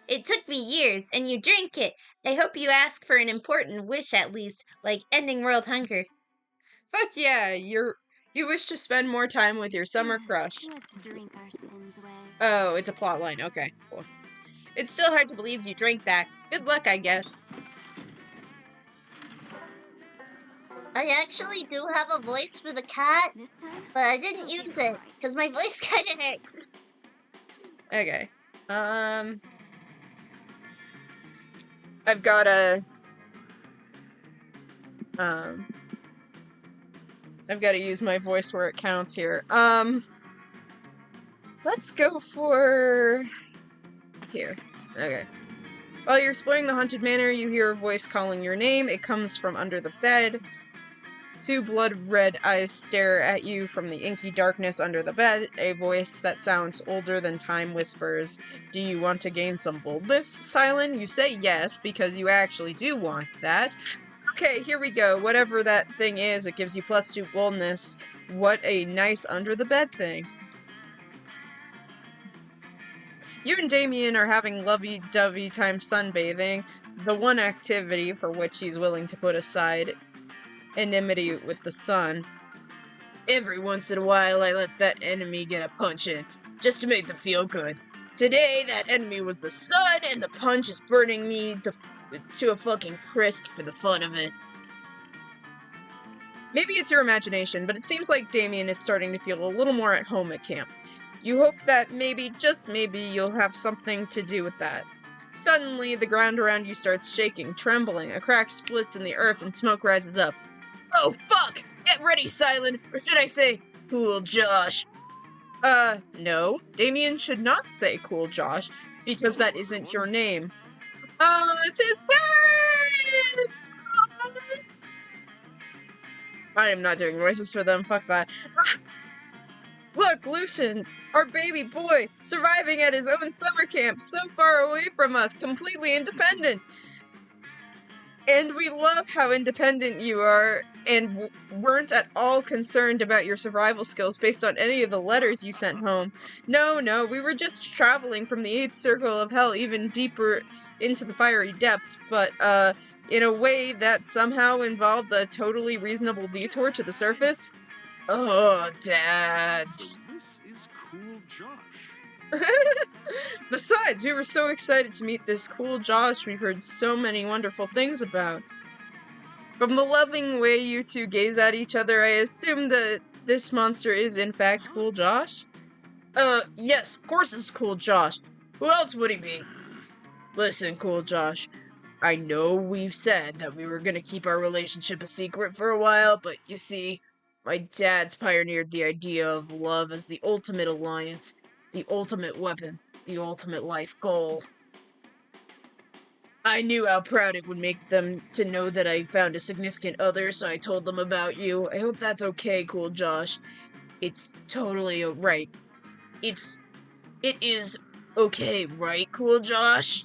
It took me years, and you drink it. I hope you ask for an important wish at least, like ending world hunger. Fuck yeah, you wish to spend more time with your summer crush. Let's drink our sins away. Oh, it's a plot line. Okay, cool. It's still hard to believe you drank that. Good luck, I guess. I actually do have a voice for the cat, This time, but I didn't use it, because my voice kinda hurts. Okay. I've got to use my voice where it counts here. Let's go for here. Okay. While you're exploring the haunted manor, you hear a voice calling your name. It comes from under the bed. Two blood-red eyes stare at you from the inky darkness under the bed. A voice that sounds older than time whispers, "Do you want to gain some boldness, Cylen?" You say yes, because you actually do want that. Okay, here we go. Whatever that thing is, it gives you +2 boldness. What a nice under-the-bed thing. You and Damien are having lovey-dovey time sunbathing, the one activity for which he's willing to put aside enmity with the sun. Every once in a while, I let that enemy get a punch in, just to make them feel good. Today, that enemy was the sun, and the punch is burning me to a fucking crisp for the fun of it. Maybe it's your imagination, but it seems like Damien is starting to feel a little more at home at camp. You hope that maybe, just maybe, you'll have something to do with that. Suddenly, the ground around you starts shaking, trembling. A crack splits in the earth and smoke rises up. Oh, fuck! Get ready, Cylen! Or should I say, Cool Josh? No. Damien should not say Cool Josh, because that isn't your name. It's his parents! I am not doing voices for them, fuck that. Look, Lucian, our baby boy, surviving at his own summer camp, so far away from us, completely independent. And we love how independent you are, and weren't at all concerned about your survival skills based on any of the letters you sent home. No, we were just traveling from the 8th circle of hell even deeper into the fiery depths, but, in a way that somehow involved a totally reasonable detour to the surface. Oh, Dad. So this is Cool Josh. Besides, we were so excited to meet this cool Josh we've heard so many wonderful things about. From the loving way you two gaze at each other, I assume that this monster is in fact Cool Josh? Yes, of course it's Cool Josh. Who else would he be? Listen, Cool Josh, I know we've said that we were gonna keep our relationship a secret for a while, but you see, my dad's pioneered the idea of love as the ultimate alliance, the ultimate weapon, the ultimate life goal. I knew how proud it would make them to know that I found a significant other, so I told them about you. I hope that's okay, Cool Josh. It's totally right. It is okay, right, Cool Josh?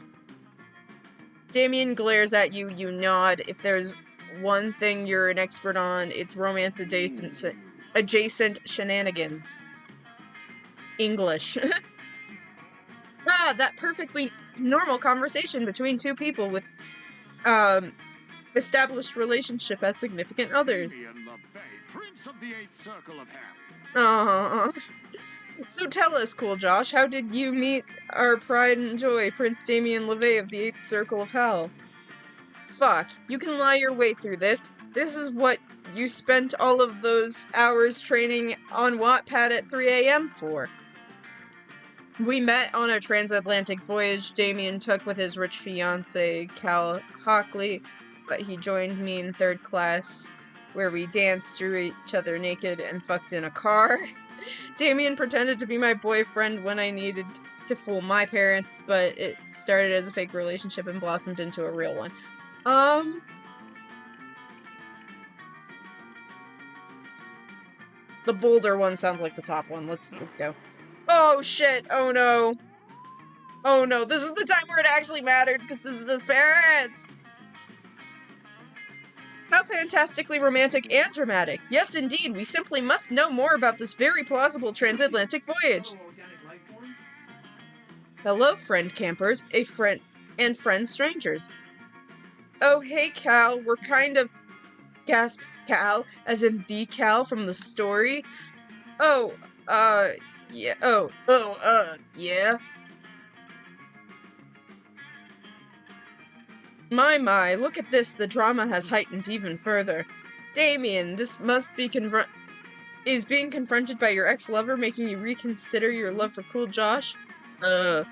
Damien glares at you, you nod. If there's one thing you're an expert on, it's romance adjacent shenanigans. English. Ah, that perfectly normal conversation between two people with, established relationship as significant others. Damien LaVey, Prince of the Eighth Circle of Hell. So tell us, Cool Josh, how did you meet our pride and joy, Prince Damien LaVey of the Eighth Circle of Hell? Fuck, you can lie your way through this. This is what you spent all of those hours training on Wattpad at 3 a.m. for. We met on a transatlantic voyage Damien took with his rich fiancée, Cal Hockley, but he joined me in 3rd class, where we danced, drew each other naked, and fucked in a car. Damien pretended to be my boyfriend when I needed to fool my parents, but it started as a fake relationship and blossomed into a real one. The bolder one sounds like the top one. Let's go. Oh shit! Oh no! Oh no, this is the time where it actually mattered, because this is his parents! How fantastically romantic and dramatic. Yes, indeed, we simply must know more about this very plausible transatlantic voyage. Hello, friend campers, and friend strangers. Oh, hey, Cal, we're kind of... Gasp, Cal, as in the Cal from the story? Oh, yeah, yeah? My, look at this, the drama has heightened even further. Damien, this must be is being confronted by your ex-lover making you reconsider your love for Cool Josh? Cal,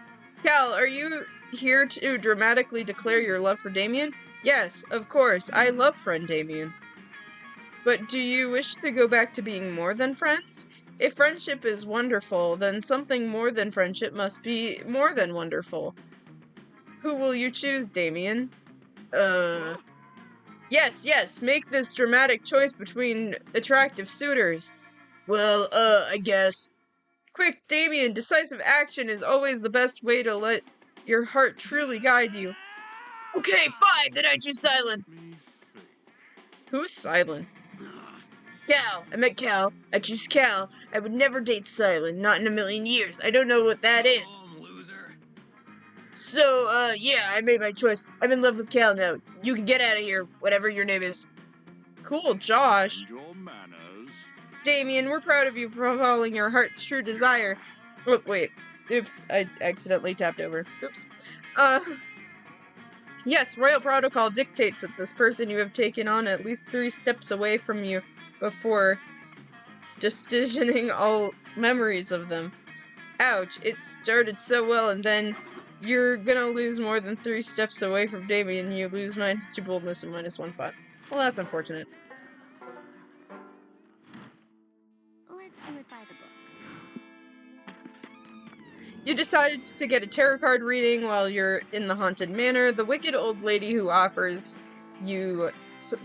are you here to dramatically declare your love for Damien? Yes, of course, I love friend Damien. But do you wish to go back to being more than friends? If friendship is wonderful, then something more than friendship must be more than wonderful. Who will you choose, Damien? Yes, make this dramatic choice between attractive suitors. Well, I guess. Quick, Damien, decisive action is always the best way to let your heart truly guide you. Okay, fine, then I choose Cylen. Who's Cylen? Cal. I met Cal. I choose Cal. I would never date Cylen, not in a million years. I don't know what that is. So, yeah, I made my choice. I'm in love with Cal now. You can get out of here, whatever your name is. Cool, Josh. Your manners. Damien, we're proud of you for following your heart's true desire. Oh, wait. Oops, I accidentally tapped over. Oops. Yes, royal protocol dictates that this person you have taken on at least 3 steps away from you before decisioning all memories of them. Ouch, it started so well and then you're gonna lose more than 3 steps away from Damien. You lose -2 boldness and -1 fun. Well, that's unfortunate. Let's do it by the book. You decided to get a tarot card reading while you're in the haunted manor. The wicked old lady who offers you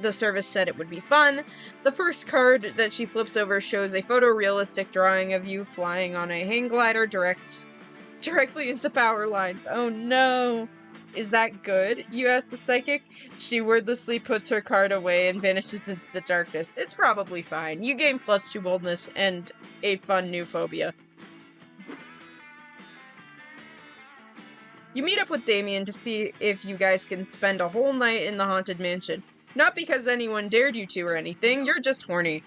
the service said it would be fun. The first card that she flips over shows a photorealistic drawing of you flying on a hang glider directly into power lines. Oh no! Is that good? You ask the psychic. She wordlessly puts her card away and vanishes into the darkness. It's probably fine. You gain +2 boldness and a fun new phobia. You meet up with Damien to see if you guys can spend a whole night in the haunted mansion. Not because anyone dared you to or anything, you're just horny.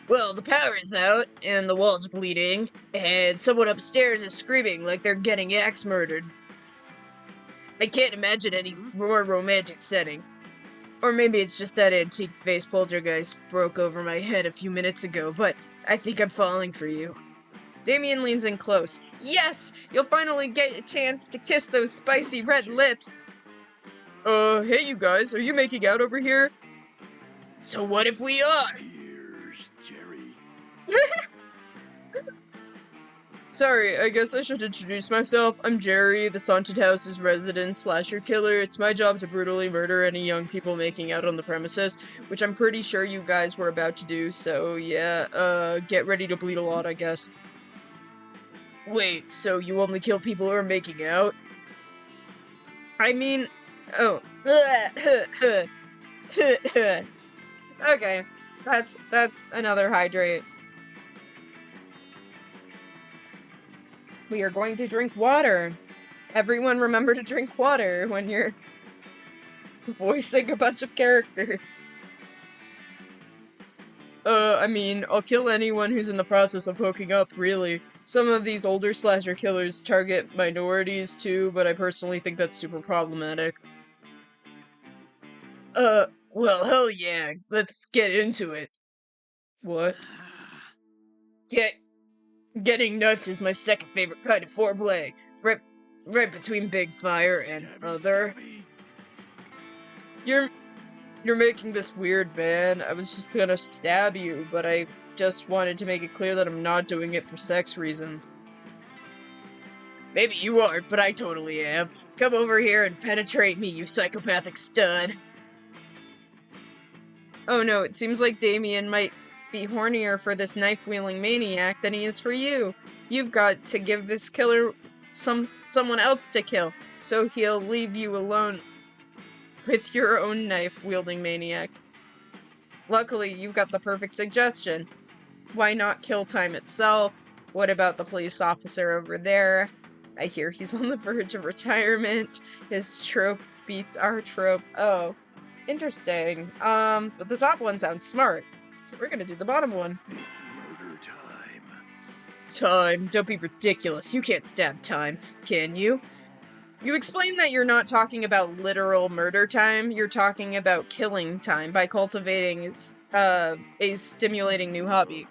Well, the power is out, and the wall's bleeding, and someone upstairs is screaming like they're getting axe murdered. I can't imagine any more romantic setting. Or maybe it's just that antique face poltergeist broke over my head a few minutes ago, but I think I'm falling for you. Damien leans in close. Yes! You'll finally get a chance to kiss those spicy red lips! Hey you guys, are you making out over here? So what if we are? Here's Jerry. Sorry, I guess I should introduce myself. I'm Jerry, the haunted house's resident slasher killer. It's my job to brutally murder any young people making out on the premises, which I'm pretty sure you guys were about to do, so yeah, get ready to bleed a lot, I guess. Wait, so you only kill people who are making out? I mean... Oh. Okay, that's another hydrate. We are going to drink water. Everyone remember to drink water when you're voicing a bunch of characters. I mean, I'll kill anyone who's in the process of hooking up, really. Some of these older slasher killers target minorities too, but I personally think that's super problematic. Well, hell yeah, let's get into it. What? Getting knifed is my second favorite kind of foreplay. Right between big fire and other. You're making this weird, man. I was just gonna stab you, but I just wanted to make it clear that I'm not doing it for sex reasons. Maybe you aren't, but I totally am. Come over here and penetrate me, you psychopathic stud. Oh no, it seems like Damien might be hornier for this knife-wielding maniac than he is for you. You've got to give this killer someone else to kill, so he'll leave you alone with your own knife-wielding maniac. Luckily, you've got the perfect suggestion. Why not kill time itself? What about the police officer over there? I hear he's on the verge of retirement. His trope beats our trope. Oh, interesting. But the top one sounds smart. So we're gonna do the bottom one. It's murder time. Time? Don't be ridiculous. You can't stab time, can you? You explain that you're not talking about literal murder time, you're talking about killing time by cultivating a stimulating new hobby.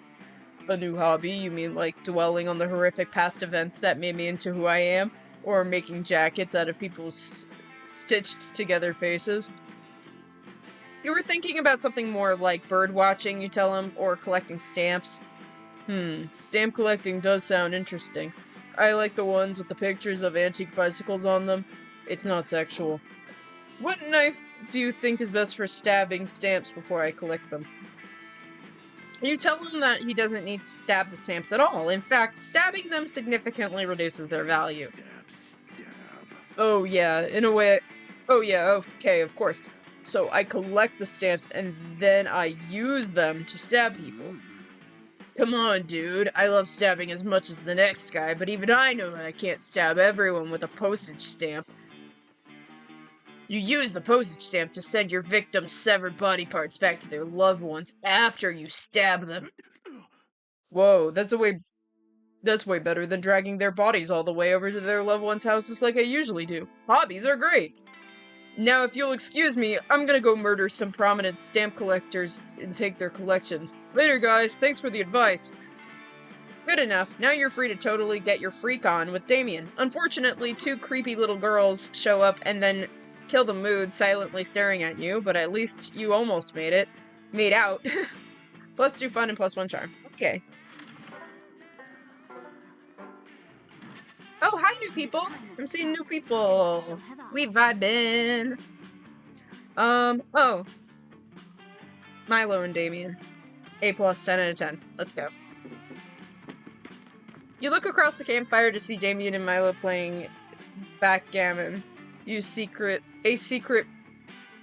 A new hobby? You mean like dwelling on the horrific past events that made me into who I am? Or making jackets out of people's stitched together faces? You were thinking about something more like bird watching, you tell him, or collecting stamps. Stamp collecting does sound interesting. I like the ones with the pictures of antique bicycles on them. It's not sexual. What knife do you think is best for stabbing stamps before I collect them? You tell him that he doesn't need to stab the stamps at all. In fact, stabbing them significantly reduces their value. Stab. Oh yeah, in a way. Oh yeah, okay, of course. So I collect the stamps and then I use them to stab people. Come on, dude. I love stabbing as much as the next guy, but even I know I can't stab everyone with a postage stamp. You use the postage stamp to send your victim's severed body parts back to their loved ones after you stab them. Whoa, that's way better than dragging their bodies all the way over to their loved ones' houses like I usually do. Hobbies are great. Now, if you'll excuse me, I'm gonna go murder some prominent stamp collectors and take their collections. Later, guys. Thanks for the advice. Good enough. Now you're free to totally get your freak on with Damien. Unfortunately, two creepy little girls show up and then kill the mood silently staring at you, but at least you almost made it. Made out. +2 fun and +1 charm. Okay. Oh, hi, new people. I'm seeing new people. We vibing. Oh. Milo and Damien. A+, 10 out of 10. Let's go. You look across the campfire to see Damien and Milo playing backgammon. You secret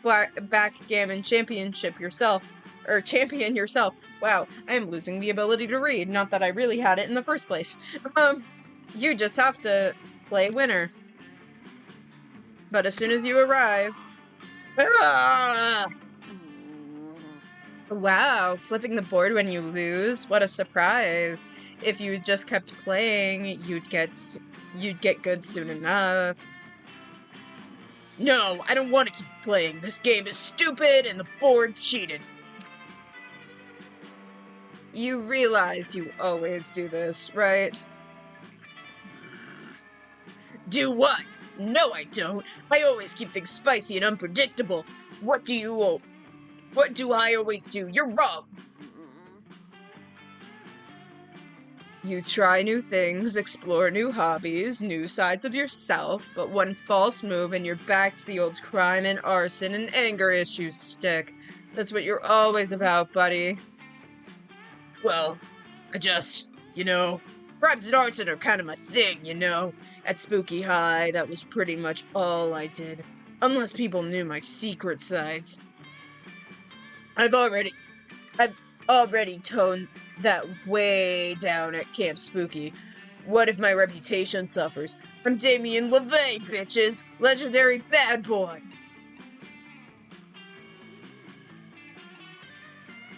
backgammon championship yourself. Or champion yourself. Wow, I am losing the ability to read. Not that I really had it in the first place. You just have to play winner. But as soon as you arrive... Wow, flipping the board when you lose? What a surprise. If you just kept playing, you'd get good soon enough. No, I don't want to keep playing. This game is stupid and the board cheated. You realize you always do this, right? Do what? No, I don't. I always keep things spicy and unpredictable. What do I always do? You're wrong. You try new things, explore new hobbies, new sides of yourself, but one false move and you're back to the old crime and arson and anger issues stick. That's what you're always about, buddy. Well, crimes and arson are kind of my thing, At Spooky High, that was pretty much all I did. Unless people knew my secret sides. I've already toned that way down at Camp Spooky. What if my reputation suffers? I'm Damien LaVey, bitches! Legendary bad boy!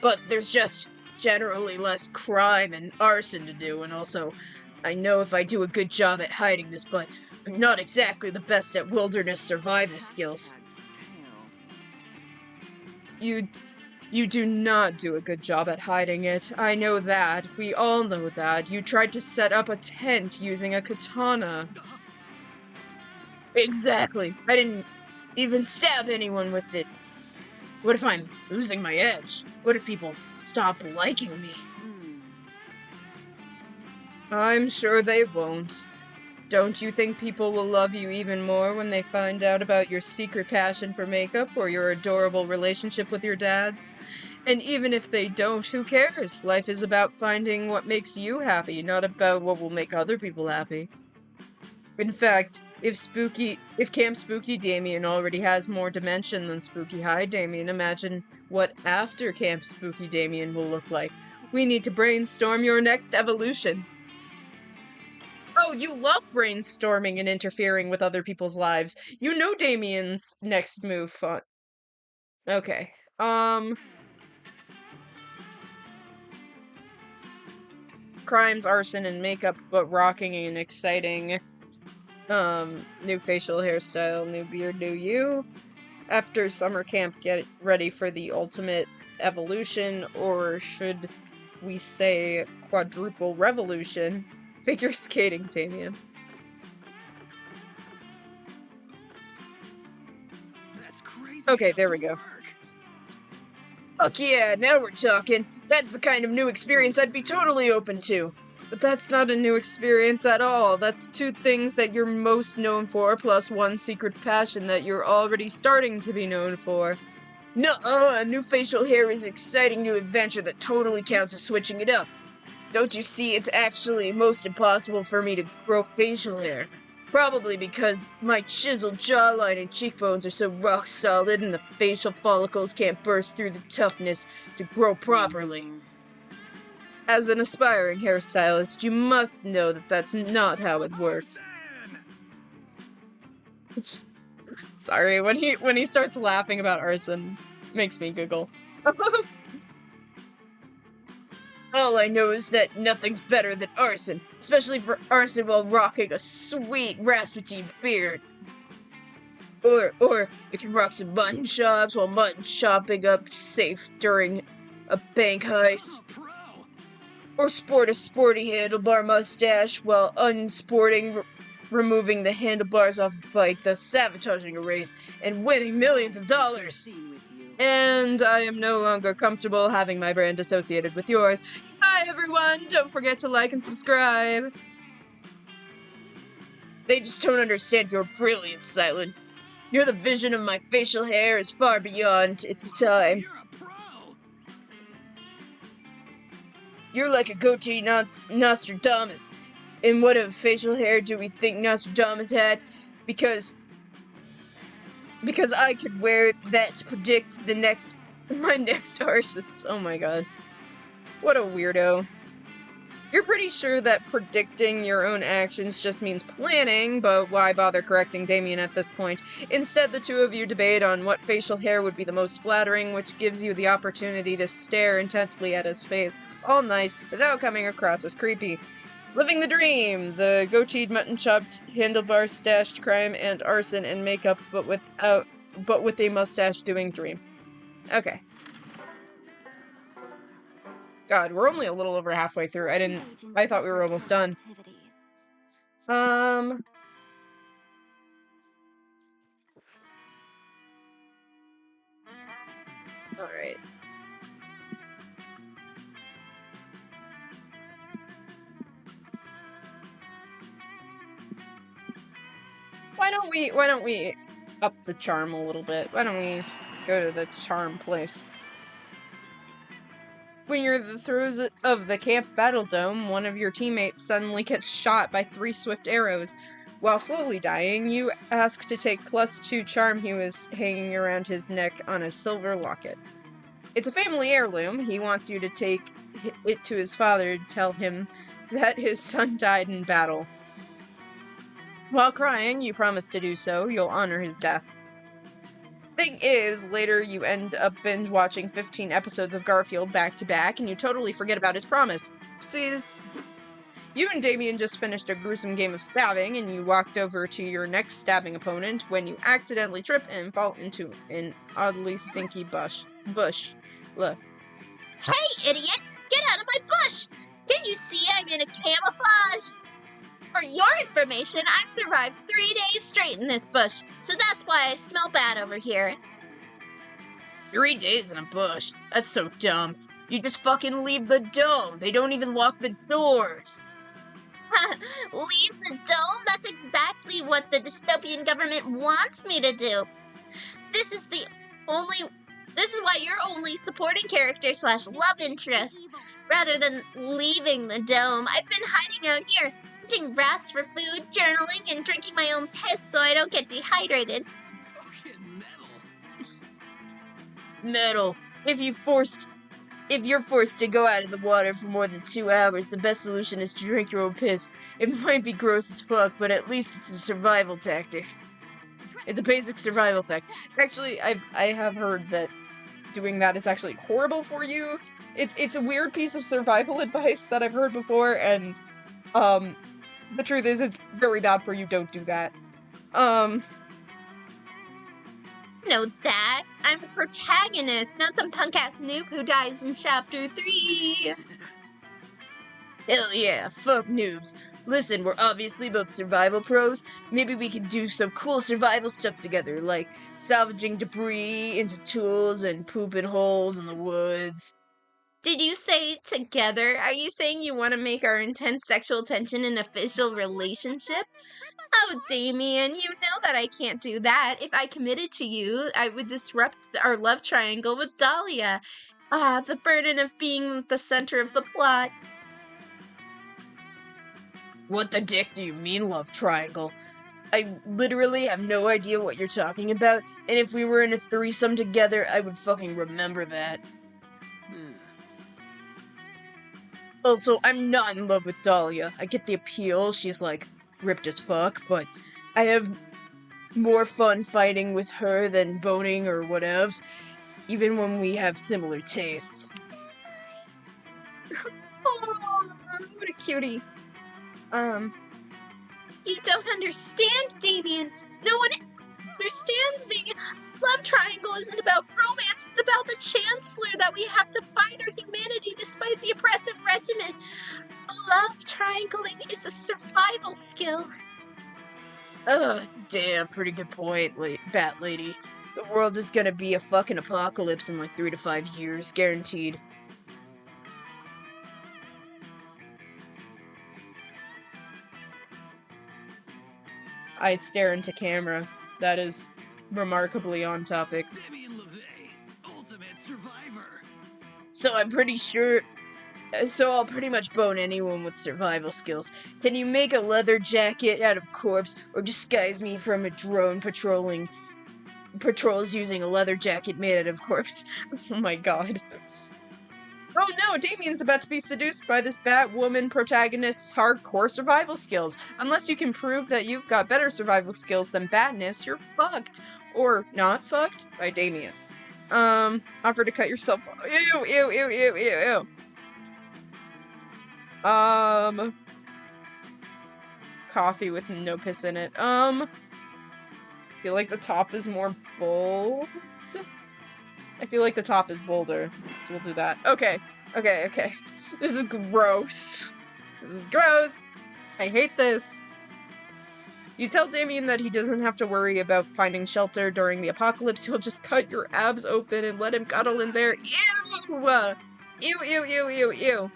But there's just generally less crime and arson to do, and also, I know if I do a good job at hiding this, but I'm not exactly the best at wilderness survival skills. You do not do a good job at hiding it. I know that. We all know that. You tried to set up a tent using a katana. Exactly. I didn't even stab anyone with it. What if I'm losing my edge? What if people stop liking me? I'm sure they won't. Don't you think people will love you even more when they find out about your secret passion for makeup or your adorable relationship with your dads? And even if they don't, who cares? Life is about finding what makes you happy, not about what will make other people happy. In fact, if Camp Spooky Damien already has more dimension than Spooky High Damien, imagine what after Camp Spooky Damien will look like. We need to brainstorm your next evolution. Oh, you love brainstorming and interfering with other people's lives. You know Damien's next move fun. Okay. Crimes, arson, and makeup, but rocking and exciting. New facial hairstyle, new beard, new you. After summer camp, get ready for the ultimate evolution, or should we say quadruple revolution? Figure skating, Damien. That's crazy. Okay, there we go. Fuck yeah, now we're talking. That's the kind of new experience I'd be totally open to. But that's not a new experience at all. That's two things that you're most known for, plus one secret passion that you're already starting to be known for. Nuh-uh, new facial hair is an exciting new adventure that totally counts as switching it up. Don't you see, it's actually most impossible for me to grow facial hair. Probably because my chiseled jawline and cheekbones are so rock solid and the facial follicles can't burst through the toughness to grow properly. As an aspiring hairstylist, you must know that that's not how it works. Sorry, when he starts laughing about arson, makes me giggle. All I know is that nothing's better than arson, especially for arson while rocking a sweet Rasputin beard. Or you can rock some mutton chops while mutton chopping up safe during a bank heist. Or sport a sporty handlebar mustache while unsporting, removing the handlebars off a bike, thus sabotaging a race and winning millions of dollars. And I am no longer comfortable having my brand associated with yours. Hi everyone, don't forget to like and subscribe. They just don't understand your brilliance, Cylen. You're the vision of my facial hair is far beyond its time. You're like a goatee Nostradamus. And what of facial hair do we think Nostradamus had? Because I could wear that to predict my next arsons. Oh my god. What a weirdo. You're pretty sure that predicting your own actions just means planning, but why bother correcting Damien at this point? Instead, the two of you debate on what facial hair would be the most flattering, which gives you the opportunity to stare intently at his face all night without coming across as creepy. Living the dream! The goateed, mutton-chopped, handlebar-stashed crime and arson and makeup, but with a mustache doing dream. Okay. God, we're only a little over halfway through. I thought we were almost done. Alright. Why don't we up the charm a little bit? Why don't we go to the charm place? When you're in the throes of the camp battle dome, one of your teammates suddenly gets shot by 3 swift arrows. While slowly dying, you ask to take +2 charm he was hanging around his neck on a silver locket. It's a family heirloom. He wants you to take it to his father to tell him that his son died in battle. While crying, you promise to do so. You'll honor his death. Thing is, later you end up binge watching 15 episodes of Garfield back to back, and you totally forget about his promise. Oopsies. You and Damien just finished a gruesome game of stabbing, and you walked over to your next stabbing opponent when you accidentally trip and fall into an oddly stinky bush. Look. Hey, idiot! Get out of my bush! Can you see I'm in a camouflage? For your information, I've survived 3 days straight in this bush, so that's why I smell bad over here. 3 days in a bush? That's so dumb. You just fucking leave the dome. They don't even lock the doors. Leave the dome? That's exactly what the dystopian government wants me to do. This is why you're only supporting character / love interest, rather than leaving the dome. I've been hiding out here, hunting rats for food, journaling, and drinking my own piss so I don't get dehydrated. Fucking metal. Metal. If you're forced to go out of the water for more than 2 hours, the best solution is to drink your own piss. It might be gross as fuck, but at least it's a survival tactic. It's a basic survival tactic. Actually, I have heard that doing that is actually horrible for you. It's a weird piece of survival advice that I've heard before, and the truth is it's very bad for you. Don't do that. Know that. I'm the protagonist, not some punk-ass noob who dies in chapter 3. Hell yeah, fuck noobs. Listen, we're obviously both survival pros. Maybe we can do some cool survival stuff together, like salvaging debris into tools and pooping holes in the woods. Did you say together? Are you saying you want to make our intense sexual tension an official relationship? Oh, Damien, you know that I can't do that. If I committed to you, I would disrupt our love triangle with Dahlia. The burden of being the center of the plot. What the dick do you mean, love triangle? I literally have no idea what you're talking about, and if we were in a threesome together, I would fucking remember that. Also, I'm not in love with Dahlia. I get the appeal, she's like ripped as fuck, but I have more fun fighting with her than boning or whatevs, even when we have similar tastes. Oh, what a cutie. You don't understand, Damien. No one understands me. Love triangle isn't about romance, it's about the Chancellor, that we have to find our humanity despite the oppressive regimen. Love triangling is a survival skill. Ugh, damn, pretty good point, Bat Lady. The world is gonna be a fucking apocalypse in like 3 to 5 years, guaranteed. I stare into camera. That is remarkably on topic. Damien LaVey, ultimate survivor. So I'll pretty much bone anyone with survival skills. Can you make a leather jacket out of corpse, or disguise me from a drone patrols using a leather jacket made out of corpse? Oh my god. Oh no, Damien's about to be seduced by this Batwoman protagonist's hardcore survival skills. Unless you can prove that you've got better survival skills than Batness, you're fucked. Or not fucked by Damien. Offer to cut yourself off. Ew. Coffee with no piss in it. I feel like the top is more bold. I feel like the top is bolder, so we'll do that. Okay. This is gross. I hate this. You tell Damien that he doesn't have to worry about finding shelter during the apocalypse. He'll just cut your abs open and let him cuddle in there. Ew.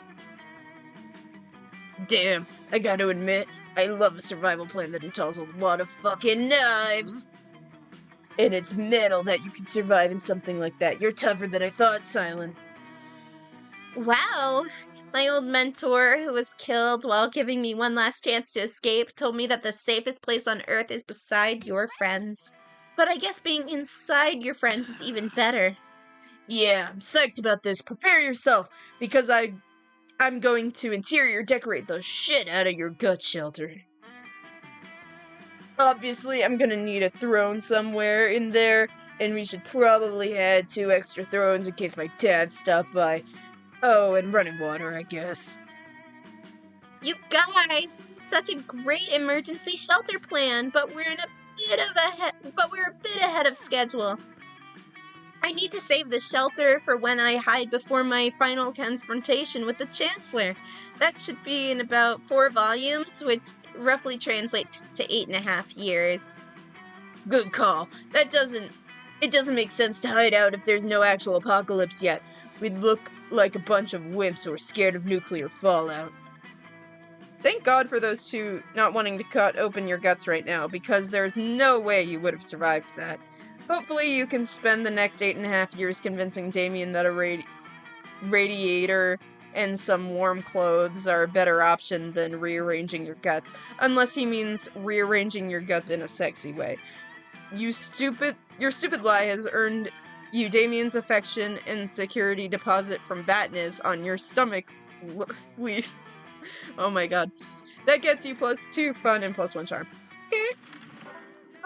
Damn, I gotta admit, I love a survival plan that entails a lot of fucking knives. And it's metal that you can survive in something like that. You're tougher than I thought, Cylen. Wow. My old mentor, who was killed while giving me one last chance to escape, told me that the safest place on Earth is beside your friends. But I guess being inside your friends is even better. Yeah, I'm psyched about this. Prepare yourself, because I'm going to interior decorate the shit out of your gut shelter. Obviously, I'm gonna need a throne somewhere in there, and we should probably add 2 extra thrones in case my dad stopped by. Oh, and running water, I guess. You guys, this is such a great emergency shelter plan, but we're a bit ahead of schedule. I need to save the shelter for when I hide before my final confrontation with the Chancellor. That should be in about 4 volumes, which roughly translates to 8.5 years. Good call. It doesn't make sense to hide out if there's no actual apocalypse yet. We'd look like a bunch of wimps who are scared of nuclear fallout. Thank God for those 2 not wanting to cut open your guts right now, because there's no way you would have survived that. Hopefully you can spend the next 8.5 years convincing Damien that a radiator and some warm clothes are a better option than rearranging your guts, unless he means rearranging your guts in a sexy way. Your stupid lie has earned you Damien's affection and security deposit from Batniz on your stomach lease. Oh my god. That gets you +2 fun and +1 charm.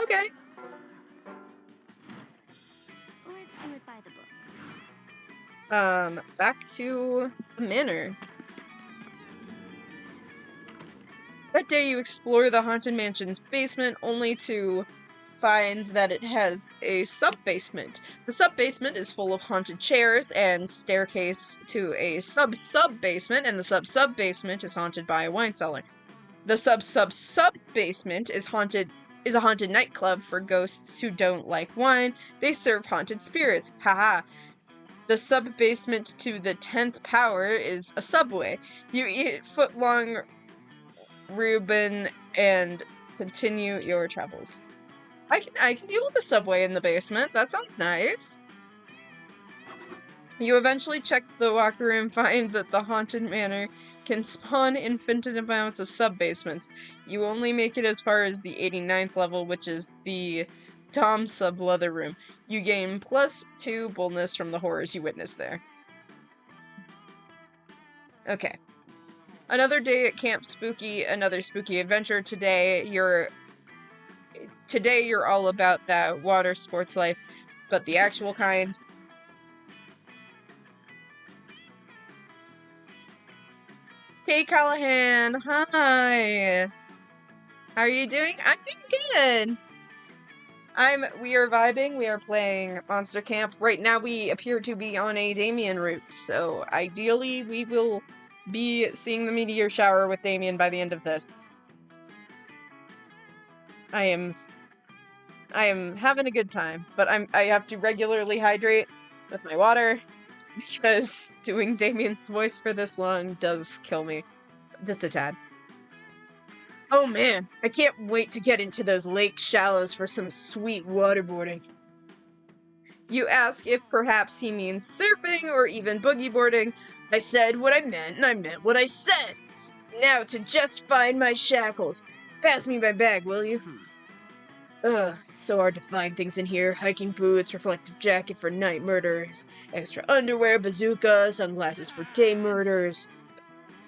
Okay. Let's do it by the book. Back to the manor. That day you explore the Haunted Mansion's basement only to find that it has a sub-basement. The sub-basement is full of haunted chairs and staircase to a sub-sub-basement, and the sub-sub-basement is haunted by a wine cellar. The sub-sub-sub-basement is a haunted nightclub for ghosts who don't like wine. They serve haunted spirits. Haha. The sub-basement to the 10th power is a subway. You eat foot-long Reuben and continue your travels. I can deal with the subway in the basement. That sounds nice. You eventually check the walkthrough and find that the Haunted Manor can spawn infinite amounts of sub-basements. You only make it as far as the 89th level, which is the Dom sub-leather room. You gain +2 boldness from the horrors you witness there. Okay. Another day at Camp Spooky, another spooky adventure. Today you're all about that water sports life, but the actual kind. Hey Callahan, hi! How are you doing? I'm doing good! We are vibing, we are playing Monster Camp. Right now we appear to be on a Damien route, so ideally we will be seeing the meteor shower with Damien by the end of this. I am having a good time, but I have to regularly hydrate with my water, because doing Damien's voice for this long does kill me. Just a tad. Oh man, I can't wait to get into those lake shallows for some sweet waterboarding. You ask if perhaps he means surfing or even boogie boarding. I said what I meant, and I meant what I said. Now to just find my shackles. Pass me my bag, will you? Ugh, so hard to find things in here. Hiking boots, reflective jacket for night murders, extra underwear, bazooka, sunglasses for day murders.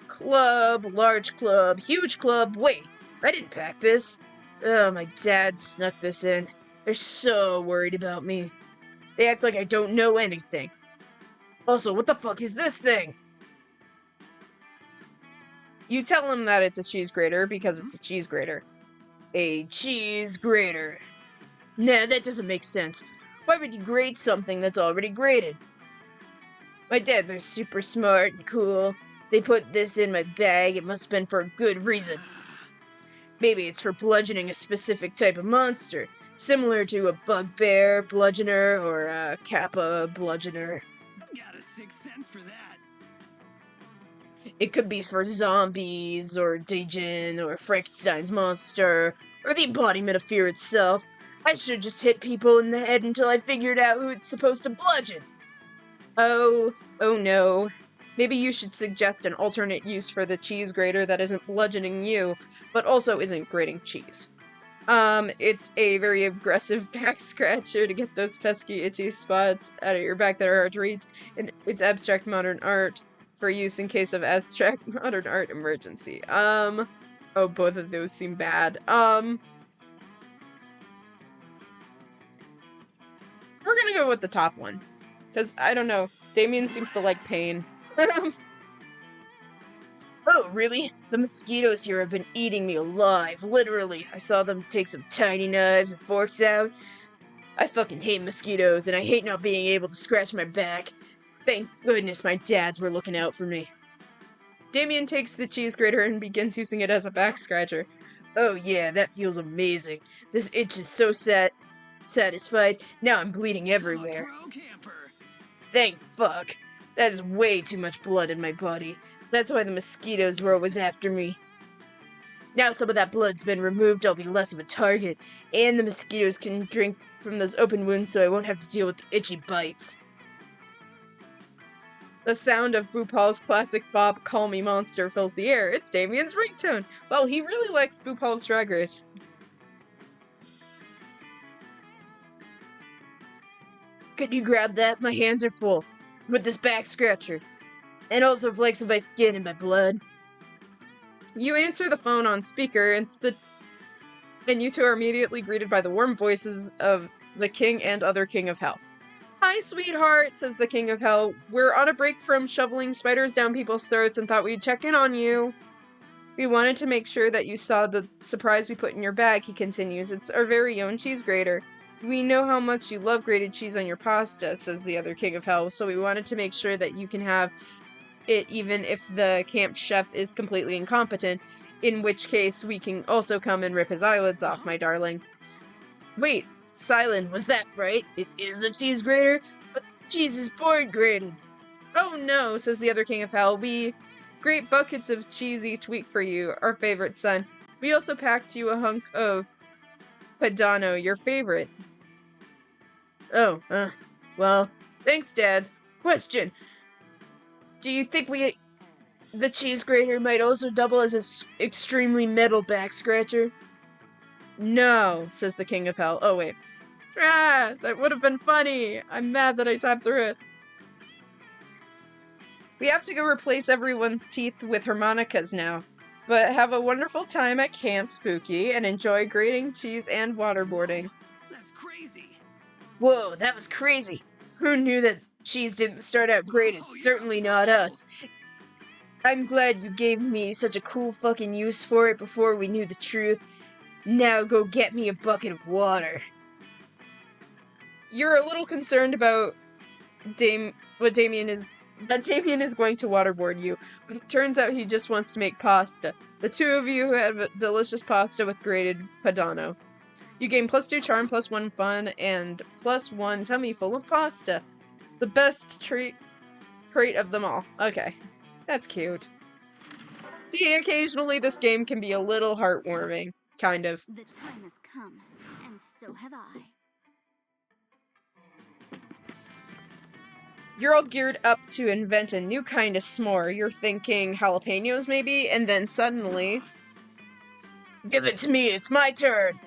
Club, large club, huge club. Wait, I didn't pack this. Ugh, my dad snuck this in. They're so worried about me. They act like I don't know anything. Also, what the fuck is this thing? You tell him that it's a cheese grater because it's a cheese grater. A cheese grater. Nah, that doesn't make sense. Why would you grate something that's already grated? My dads are super smart and cool. They put this in my bag. It must have been for a good reason. Maybe it's for bludgeoning a specific type of monster, similar to a bugbear bludgeoner or a kappa bludgeoner. Got a sixth sense for that. It could be for zombies, or Djinn, or Frankenstein's monster, or the embodiment of fear itself. I should just hit people in the head until I figured out who it's supposed to bludgeon. Oh no. Maybe you should suggest an alternate use for the cheese grater that isn't bludgeoning you, but also isn't grating cheese. It's a very aggressive back scratcher to get those pesky itchy spots out of your back that are hard to read. It's abstract modern art. for use in case of abstract modern art emergency. Oh, both of those seem bad. We're gonna go with the top one. Because, I don't know, Damien seems to like pain. Oh, really? The mosquitoes here have been eating me alive, literally. I saw them take some tiny knives and forks out. I fucking hate mosquitoes, and I hate not being able to scratch my back. Thank goodness my dads were looking out for me. Damien takes the cheese grater and begins using it as a back scratcher. Oh yeah, that feels amazing. This itch is so satisfied. Now I'm bleeding everywhere. I'm a pro camper. Thank fuck. That is way too much blood in my body. That's why the mosquitoes were always after me. Now some of that blood's been removed, I'll be less of a target, and the mosquitoes can drink from those open wounds so I won't have to deal with the itchy bites. The sound of Bhupal's classic bop, Call Me Monster, fills the air. It's Damien's ringtone. Well, he really likes Bhupal's Drag Race. Could you grab that? My hands are full. With this back scratcher. And also flexing my skin and my blood. You answer the phone on speaker, and you two are immediately greeted by the warm voices of the King and other King of Hell. Hi, sweetheart, says the King of Hell. We're on a break from shoveling spiders down people's throats and thought we'd check in on you. We wanted to make sure that you saw the surprise we put in your bag, he continues. It's our very own cheese grater. We know how much you love grated cheese on your pasta, says the other King of Hell, so we wanted to make sure that you can have it even if the camp chef is completely incompetent, in which case we can also come and rip his eyelids off, my darling. Wait, Cylen, was that right? It is a cheese grater? But cheese is born grated. Oh no, says the other King of Hell. We grate buckets of cheese each week for you, our favorite son. We also packed you a hunk of Padano, your favorite. Oh, well, thanks, Dad. Question. Do you think the cheese grater might also double as an extremely metal back scratcher? No, says the King of Hell. Oh, wait. That would have been funny. I'm mad that I typed through it. We have to go replace everyone's teeth with harmonicas now. But have a wonderful time at Camp Spooky and enjoy grating cheese and waterboarding. That's crazy. Whoa, that was crazy. Who knew that cheese didn't start out grated? Certainly not us. I'm glad you gave me such a cool fucking use for it before we knew the truth. Now go get me a bucket of water. You're a little concerned about Damien is going to waterboard you, but it turns out he just wants to make pasta. The two of you have delicious pasta with grated Padano. You gain +2 charm, +1 fun, and +1 tummy full of pasta. The best trait of them all. Okay. That's cute. See, occasionally this game can be a little heartwarming. Kind of. The time has come, and so have I. You're all geared up to invent a new kind of s'more. You're thinking jalapenos, maybe? And then suddenly... Give it to me, it's my turn!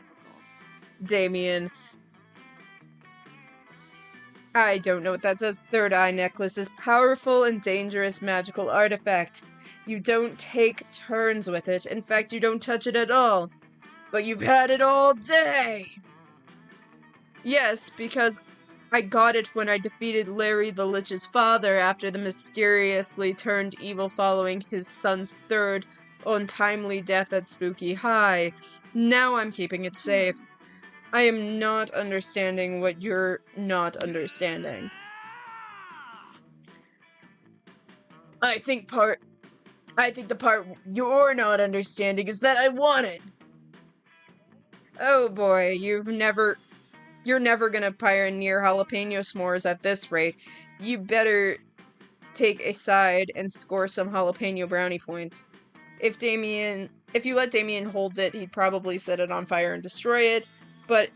Damien. I don't know what that says. Third Eye Necklace is powerful and dangerous magical artifact. You don't take turns with it. In fact, you don't touch it at all. But you've had it all day! Yes, because I got it when I defeated Larry the Lich's father after the mysteriously turned evil following his son's third untimely death at Spooky High. Now I'm keeping it safe. I am not understanding what you're not understanding. I think the part you're not understanding is that I want it. Oh boy, you're never gonna pioneer jalapeno s'mores at this rate. You better take a side and score some jalapeno brownie points. If you let Damien hold it, he'd probably set it on fire and destroy it. But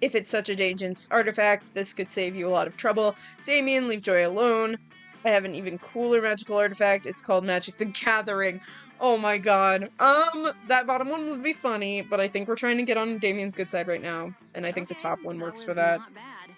if it's such a dangerous artifact, this could save you a lot of trouble. Damien, leave Joy alone. I have an even cooler magical artifact. It's called Magic the Gathering. Oh my god. That bottom one would be funny, but I think we're trying to get on Damien's good side right now. And I think the top one works for that. Not bad.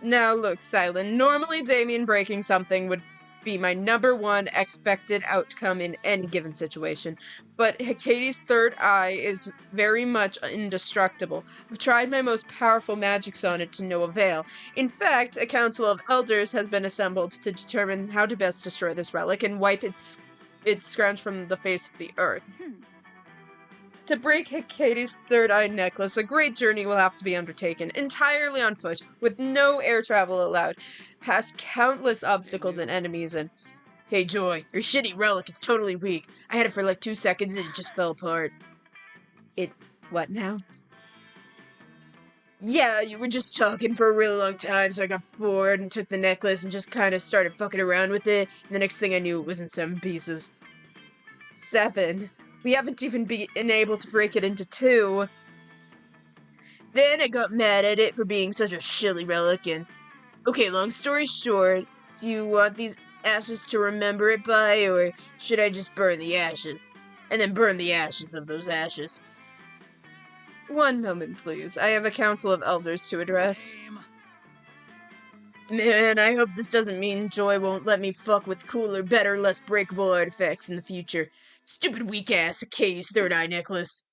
Now look, Cylen, normally Damien breaking something would be my #1 expected outcome in any given situation. But Katie's third eye is very much indestructible. I've tried my most powerful magics on it to no avail. In fact, a council of elders has been assembled to determine how to best destroy this relic and wipe its scrounge from the face of the earth. To break Katie's third eye necklace, a great journey will have to be undertaken, entirely on foot, with no air travel allowed, past countless obstacles and enemies, and... Hey Joy, your shitty relic is totally weak. I had it for like 2 seconds and it just fell apart. What now? Yeah, you were just talking for a really long time, so I got bored and took the necklace and just kind of started fucking around with it, and the next thing I knew it was in 7 pieces. 7? We haven't even been able to break it into 2. Then I got mad at it for being such a shilly relic and... Okay, long story short, do you want these ashes to remember it by, or should I just burn the ashes? And then burn the ashes of those ashes. One moment, please. I have a council of elders to address. Man, I hope this doesn't mean Joy won't let me fuck with cooler, better, less breakable artifacts in the future. Stupid weak-ass Katie's third eye necklace.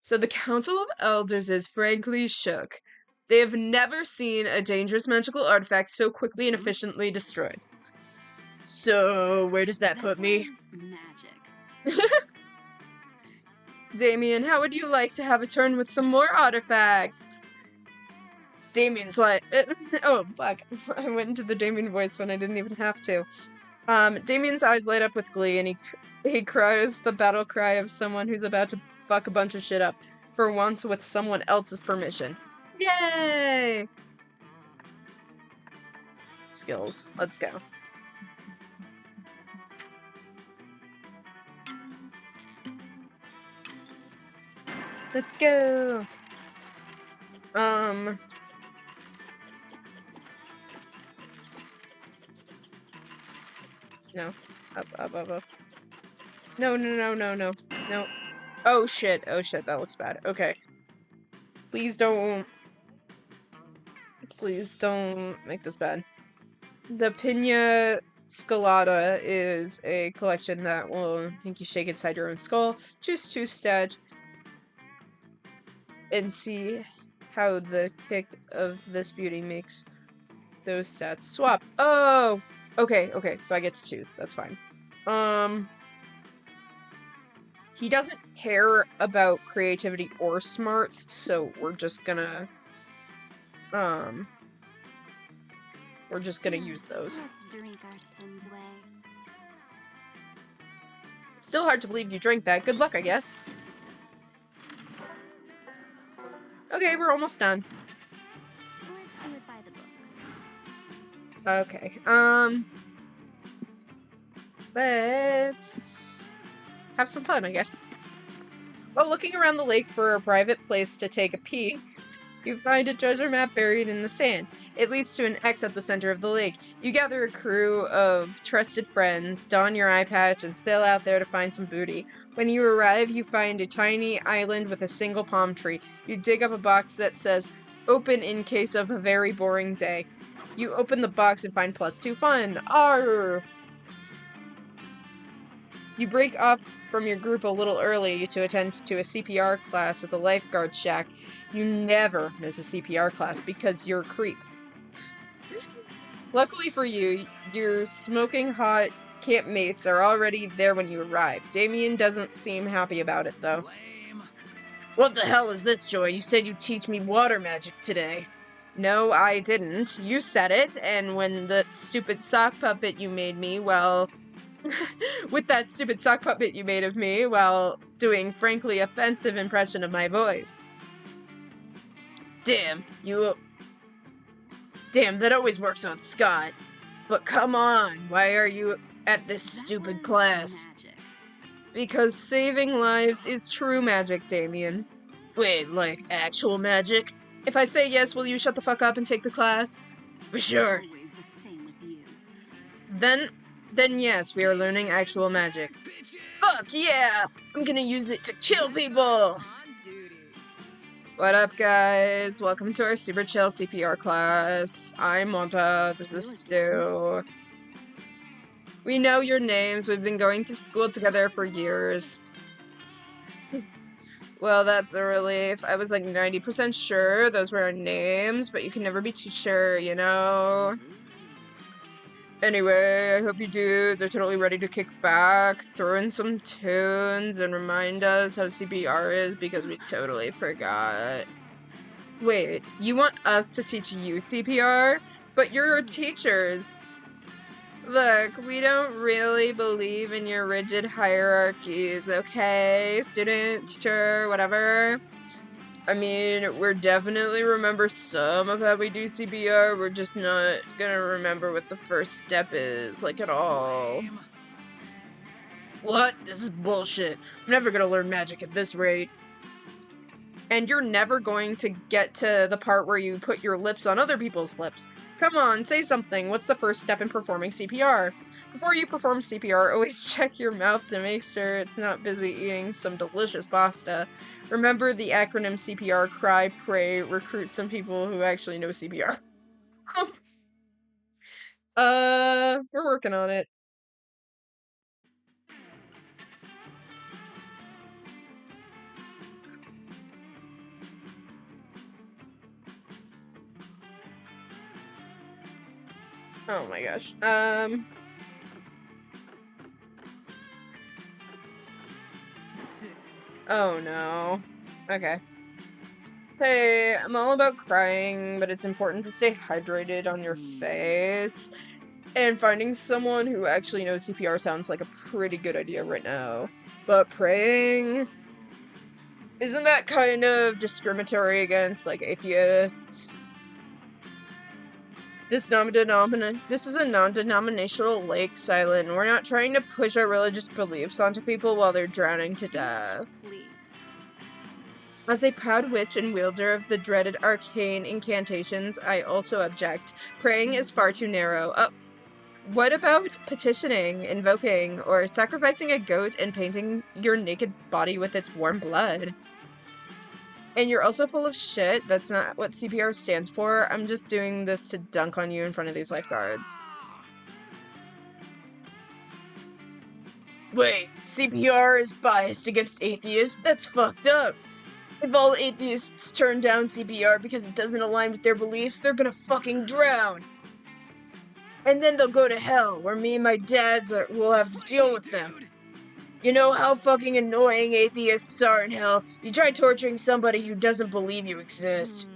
So the Council of Elders is frankly shook. They have never seen a dangerous magical artifact so quickly and efficiently destroyed. So, where does that put me? Magic. Damien, how would you like to have a turn with some more artifacts? Damien's like, oh, fuck. I went into the Damien voice when I didn't even have to. Damien's eyes light up with glee, and he cries the battle cry of someone who's about to fuck a bunch of shit up, for once with someone else's permission. Yay! Skills. Let's go. Let's go! No. Up. No. Oh shit, that looks bad. Okay. Please don't make this bad. The Pina Scalata is a collection that will make you shake inside your own skull. Choose 2 stats and see how the kick of this beauty makes those stats swap. Oh! Okay, so I get to choose. That's fine. He doesn't care about creativity or smarts, so we're just gonna use those. Let's drink our sins away. Still hard to believe you drank that. Good luck, I guess. Okay, we're almost done. Let's do it by the book. Okay, let's have some fun, I guess. While looking around the lake for a private place to take a peek, you find a treasure map buried in the sand. It leads to an X at the center of the lake. You gather a crew of trusted friends, don your eye patch, and sail out there to find some booty. When you arrive, you find a tiny island with a single palm tree. You dig up a box that says, "Open in case of a very boring day." You open the box and find +2 fun. Arr! You break off from your group a little early to attend to a CPR class at the lifeguard shack. You never miss a CPR class because you're a creep. Luckily for you, your smoking hot campmates are already there when you arrive. Damien doesn't seem happy about it, though. What the hell is this, Joy? You said you'd teach me water magic today. No, I didn't. You said it, and when the stupid sock puppet you made me, well... with that stupid sock puppet you made of me, while doing frankly offensive impression of my voice. Damn, that always works on Scott. But come on, why are you at this stupid class? Magic. Because saving lives is true magic, Damien. Wait, like actual magic? If I say yes, will you shut the fuck up and take the class? For sure. Always the same with you. Then yes, we are learning actual magic. Fuck yeah! I'm gonna use it to kill people! On duty. What up, guys? Welcome to our super chill CPR class. I'm Monta. This is Stu. We know your names. We've been going to school together for years. Well, that's a relief. I was like 90% sure those were our names, but you can never be too sure, you know? Anyway, I hope you dudes are totally ready to kick back, throw in some tunes, and remind us how CPR is because we totally forgot. Wait, you want us to teach you CPR? But you're our teachers. Look, we don't really believe in your rigid hierarchies, okay? Student, teacher, whatever. I mean, we're definitely remember some of how we do CPR, we're just not gonna remember what the first step is, like, at all. What? This is bullshit. I'm never gonna learn magic at this rate. And you're never going to get to the part where you put your lips on other people's lips. Come on, say something. What's the first step in performing CPR? Before you perform CPR, always check your mouth to make sure it's not busy eating some delicious pasta. Remember the acronym CPR, cry, pray, recruit some people who actually know CPR. We're working on it. Oh my gosh. Oh no. Okay. Hey, I'm all about crying, but it's important to stay hydrated on your face. And finding someone who actually knows CPR sounds like a pretty good idea right now. But praying? Isn't that kind of discriminatory against, like, atheists? This is a non-denominational lake, Cylen. We're not trying to push our religious beliefs onto people while they're drowning to death. Please. As a proud witch and wielder of the dreaded arcane incantations, I also object. Praying is far too narrow. What about petitioning, invoking, or sacrificing a goat and painting your naked body with its warm blood? And you're also full of shit. That's not what CPR stands for. I'm just doing this to dunk on you in front of these lifeguards. Wait, CPR is biased against atheists? That's fucked up. If all atheists turn down CPR because it doesn't align with their beliefs, they're gonna fucking drown. And then they'll go to hell, where me and my dads will have to deal with them. You know how fucking annoying atheists are in hell? You try torturing somebody who doesn't believe you exist.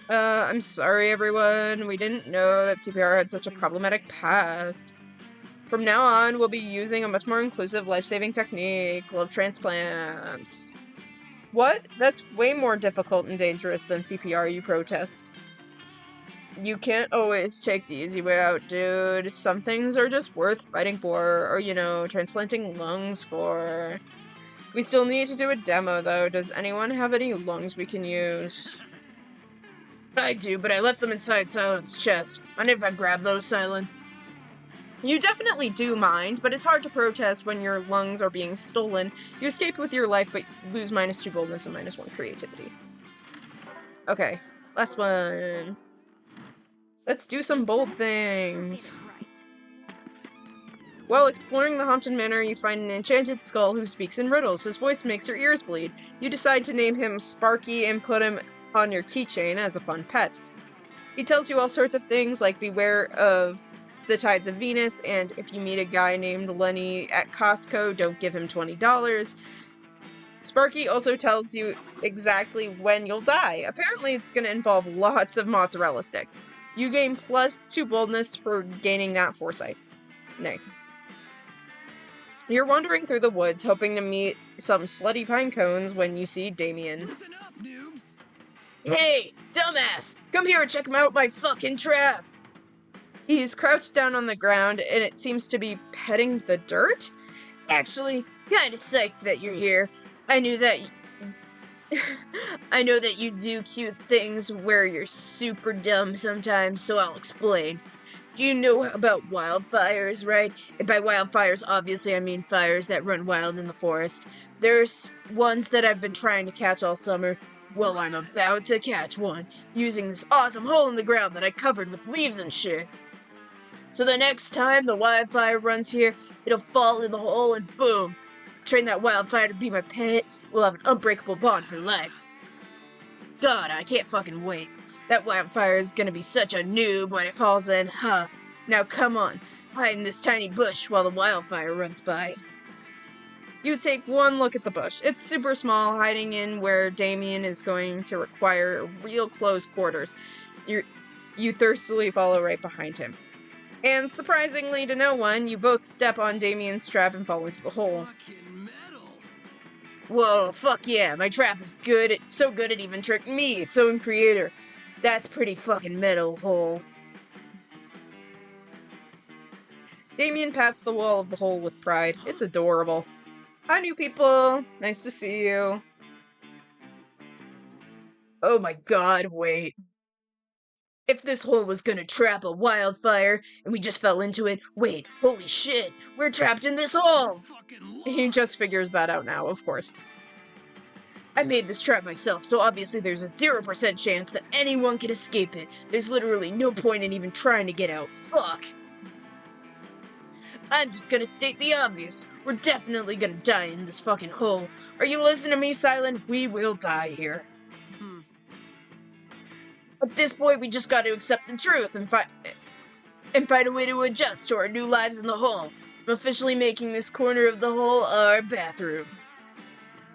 I'm sorry everyone, we didn't know that CPR had such a problematic past. From now on, we'll be using a much more inclusive life-saving technique, love transplants. What? That's way more difficult and dangerous than CPR, you protest. You can't always take the easy way out, dude. Some things are just worth fighting for, or, you know, transplanting lungs for. We still need to do a demo, though. Does anyone have any lungs we can use? I do, but I left them inside Cylen's chest. Mind if I grab those, Cylen? You definitely do mind, but it's hard to protest when your lungs are being stolen. You escape with your life, but lose -2 boldness and -1 creativity. Okay, last one. Let's do some bold things. While exploring the haunted manor, you find an enchanted skull who speaks in riddles. His voice makes your ears bleed. You decide to name him Sparky and put him on your keychain as a fun pet. He tells you all sorts of things, like beware of the tides of Venus, and if you meet a guy named Lenny at Costco, don't give him $20. Sparky also tells you exactly when you'll die. Apparently it's going to involve lots of mozzarella sticks. You gain +2 boldness for gaining that foresight. Nice. You're wandering through the woods, hoping to meet some slutty pine cones when you see Damien. Listen up, noobs. Hey, dumbass! Come here and check out my fucking trap! He's crouched down on the ground, and it seems to be petting the dirt? Actually, kinda psyched that you're here. I know that you do cute things where you're super dumb sometimes, so I'll explain. Do you know about wildfires, right? And by wildfires, obviously, I mean fires that run wild in the forest. There's ones that I've been trying to catch all summer. Well, I'm about to catch one, using this awesome hole in the ground that I covered with leaves and shit. So the next time the wildfire runs here, it'll fall in the hole and boom. Train that wildfire to be my pet. We'll have an unbreakable bond for life. God, I can't fucking wait. That wildfire is gonna be such a noob when it falls in, huh? Now come on, hide in this tiny bush while the wildfire runs by. You take one look at the bush. It's super small, hiding in where Damien is going to require real close quarters. You thirstily follow right behind him. And surprisingly to no one, you both step on Damien's trap and fall into the hole. Fucking metal. Whoa, fuck yeah, my trap is good. So good it even tricked me, its own creator. That's pretty fucking metal, hole. Damien pats the wall of the hole with pride. It's adorable. Hi, new people. Nice to see you. Oh my god, wait. If this hole was gonna trap a wildfire and we just fell into it, wait, holy shit, we're trapped in this hole! Fucking He lost. just figures that out now, of course. I made this trap myself, so obviously there's a 0% chance that anyone can escape it. There's literally no point in even trying to get out. Fuck! I'm just gonna state the obvious. We're definitely gonna die in this fucking hole. Are you listening to me, Cylen? We will die here. Hmm. At this point, we just gotta accept the truth and find a way to adjust to our new lives in the hole. I'm officially making this corner of the hole our bathroom.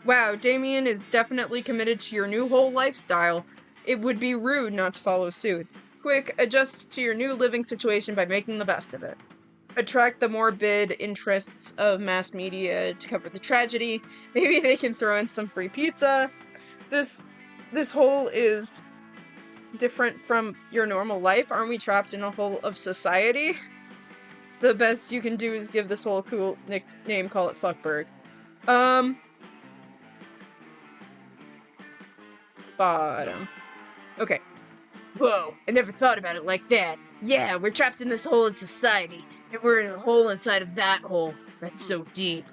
Wow, Damien is definitely committed to your new whole lifestyle. It would be rude not to follow suit. Quick, adjust to your new living situation by making the best of it. Attract the morbid interests of mass media to cover the tragedy. Maybe they can throw in some free pizza. This hole is different from your normal life. Aren't we trapped in a hole of society? The best you can do is give this hole a cool nickname, call it Fuckberg. Bottom. Okay. Whoa, I never thought about it like that. Yeah, we're trapped in this hole in society, and we're in a hole inside of that hole. That's so deep.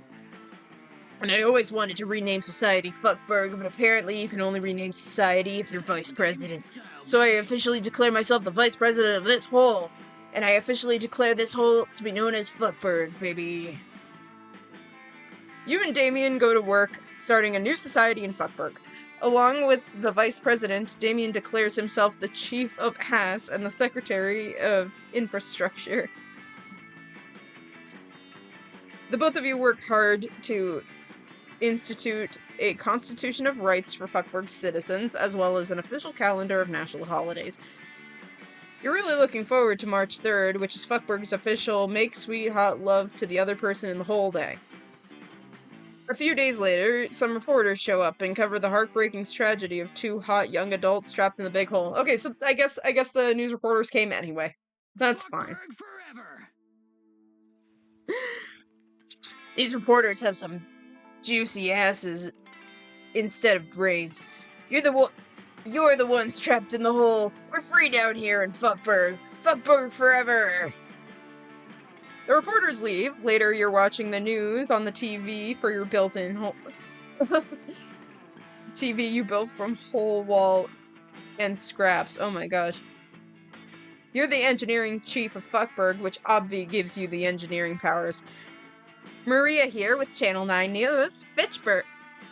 And I always wanted to rename society Fuckberg, but apparently you can only rename society if you're vice president. So I officially declare myself the vice president of this hole. And I officially declare this hole to be known as Fuckberg, baby. You and Damien go to work, starting a new society in Fuckberg. Along with the vice president, Damien declares himself the chief of ass and the secretary of infrastructure. The both of you work hard to institute a constitution of rights for Fuckberg's citizens, as well as an official calendar of national holidays. You're really looking forward to March 3rd, which is Fuckberg's official make sweet hot love to the other person in the whole day. A few days later, some reporters show up and cover the heartbreaking tragedy of two hot young adults trapped in the big hole. Okay, so I guess the news reporters came anyway. That's fine. Fuckberg forever. These reporters have some juicy asses instead of brains. You're the ones trapped in the hole. We're free down here in Fuckberg. Fuckberg forever. The reporters leave. Later, you're watching the news on the TV for your built-in hole. TV you built from hole wall and scraps. Oh my gosh. You're the engineering chief of Fuckberg, which obvi gives you the engineering powers. Maria here with Channel 9 News. Fitchburg,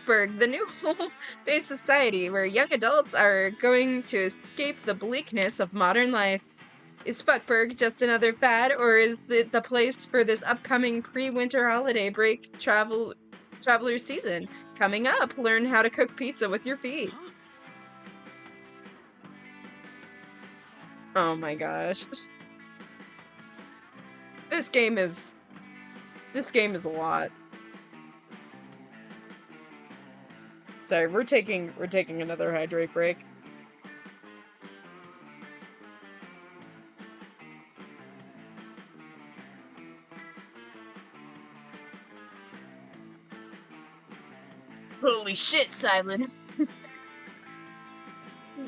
the new hole-based society where young adults are going to escape the bleakness of modern life. Is Fuckberg just another fad, or is it the place for this upcoming pre-winter holiday break traveler season? Coming up, learn how to cook pizza with your feet. Oh my gosh. This game is a lot. Sorry, we're taking another hydrate break. Holy shit, Cylen.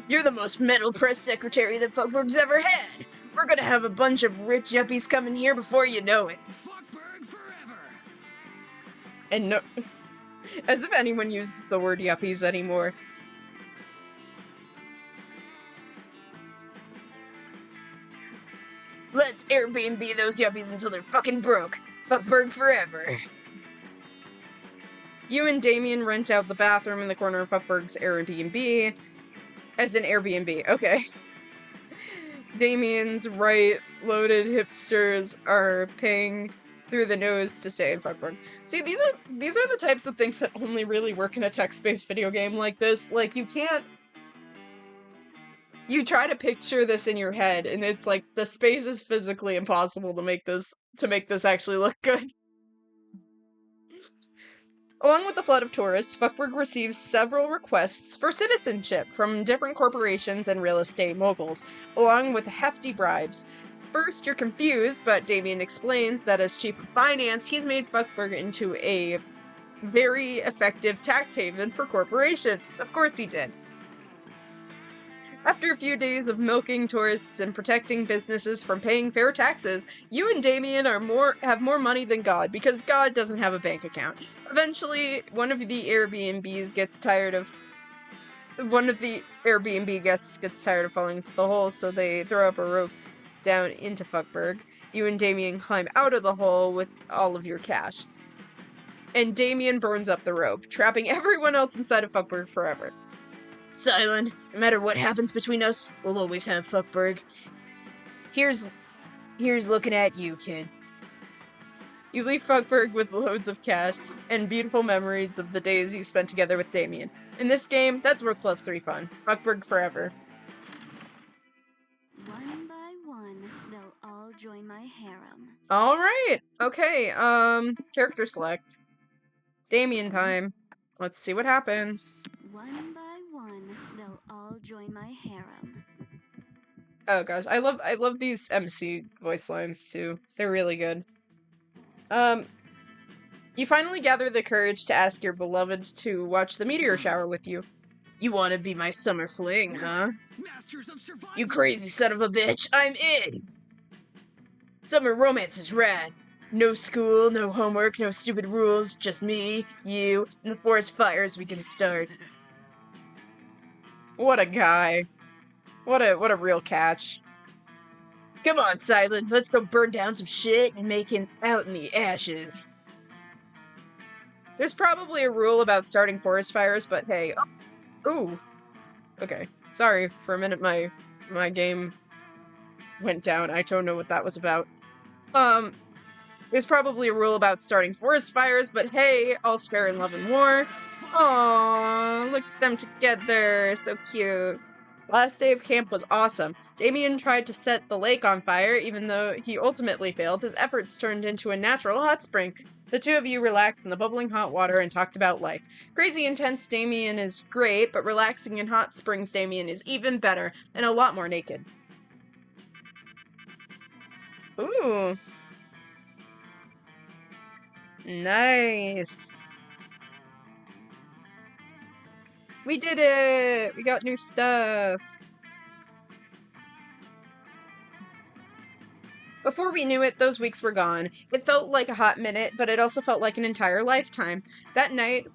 You're the most metal press secretary that Fuckberg's ever had. We're gonna have a bunch of rich yuppies coming here before you know it. Fuckberg forever. And no, as if anyone uses the word yuppies anymore. Let's Airbnb those yuppies until they're fucking broke. Fuckberg forever. You and Damien rent out the bathroom in the corner of Fuckberg's Airbnb. As an Airbnb, okay. Damien's right-loaded hipsters are paying through the nose to stay in Fuckberg. See, these are the types of things that only really work in a text-based video game like this. Like, you can't... You try to picture this in your head, and it's like, the space is physically impossible to make this actually look good. Along with the flood of tourists, Fuckberg receives several requests for citizenship from different corporations and real estate moguls, along with hefty bribes. First, you're confused, but Damien explains that as chief of finance, he's made Fuckberg into a very effective tax haven for corporations. Of course he did. After a few days of milking tourists and protecting businesses from paying fair taxes, you and Damien have more money than God, because God doesn't have a bank account. Eventually, one of the Airbnb guests gets tired of falling into the hole, so they throw up a rope down into Fuckberg. You and Damien climb out of the hole with all of your cash. And Damien burns up the rope, trapping everyone else inside of Fuckberg forever. Cylen, no matter what happens between us, we'll always have Fuckberg. Here's looking at you, kid. You leave Fuckberg with loads of cash and beautiful memories of the days you spent together with Damien. In this game, that's worth +3 fun. Fuckberg forever. One by one, they'll all join my harem. Alright, okay, character select. Damien time. Let's see what happens. One by one, they'll all join my harem. Oh gosh, I love these MC voice lines too. They're really good. You finally gather the courage to ask your beloved to watch the meteor shower with you. You want to be my summer fling, huh? Masters of survival. You crazy son of a bitch, I'm in! Summer romance is rad. No school, no homework, no stupid rules, just me, you, and the forest fires we can start. What a guy. What a real catch. Come on, Cylen, let's go burn down some shit and make it out in the ashes. There's probably a rule about starting forest fires, but hey. Ooh. Okay. Sorry, for a minute my game went down. I don't know what that was about. There's probably a rule about starting forest fires, but hey, all's fair in love and war. Aww, look at them together, so cute. Last day of camp was awesome. Damien tried to set the lake on fire, even though he ultimately failed. His efforts turned into a natural hot spring. The two of you relaxed in the bubbling hot water and talked about life. Crazy intense Damien is great, but relaxing in hot springs Damien is even better, and a lot more naked. Ooh. Nice. We did it! We got new stuff. Before we knew it, those weeks were gone. It felt like a hot minute, but it also felt like an entire lifetime. That night,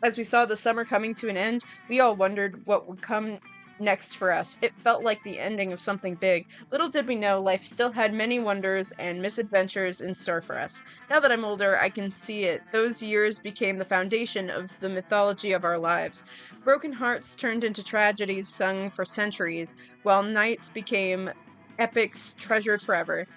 as we saw the summer coming to an end, we all wondered what would come next for us. It felt like the ending of something big. Little did we know, life still had many wonders and misadventures in store for us. Now that I'm older, I can see it. Those years became the foundation of the mythology of our lives. Broken hearts turned into tragedies sung for centuries, while nights became epics treasured forever.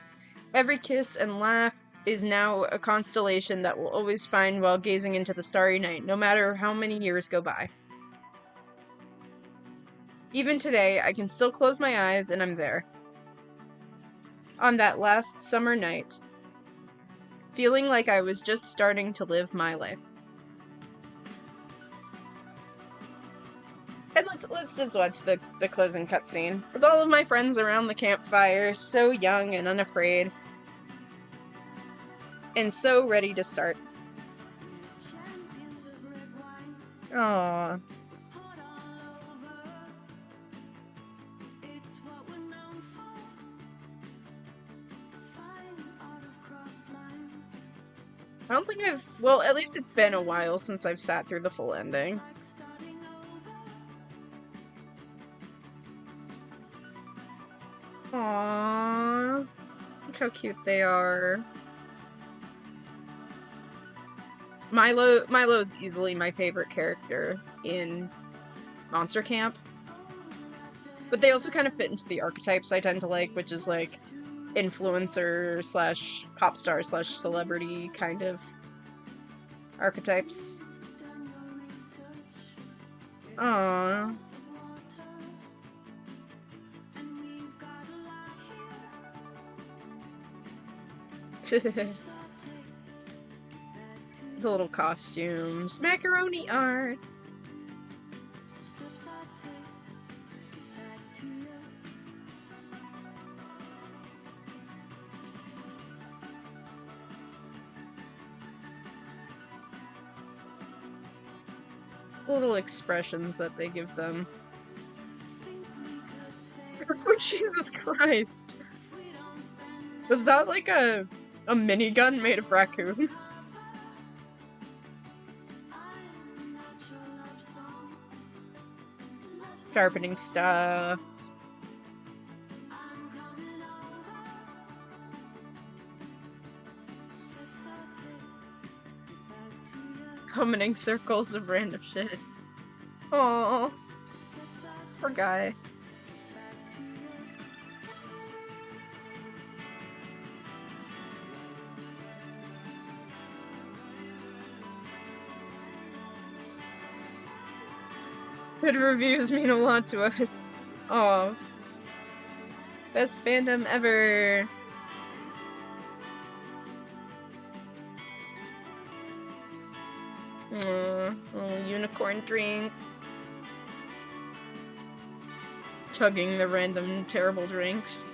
Every kiss and laugh is now a constellation that we'll always find while gazing into the starry night, no matter how many years go by. Even today, I can still close my eyes and I'm there. On that last summer night, feeling like I was just starting to live my life. And let's just watch the closing cutscene. With all of my friends around the campfire, so young and unafraid. And so ready to start. Aww. I don't think well, at least it's been a while since I've sat through the full ending. Aww. Look how cute they are. Milo is easily my favorite character in Monster Camp. But they also kind of fit into the archetypes I tend to like, which is like influencer slash pop star slash celebrity kind of archetypes. Aww. The little costumes. Macaroni art. Little expressions that they give them. Oh, Jesus Christ. Was that like a minigun made of raccoons? Sharpening stuff. Summoning circles of random shit. Aww. Poor guy. Good reviews mean a lot to us. Aw. Best fandom ever. Little unicorn drink. Chugging the random terrible drinks.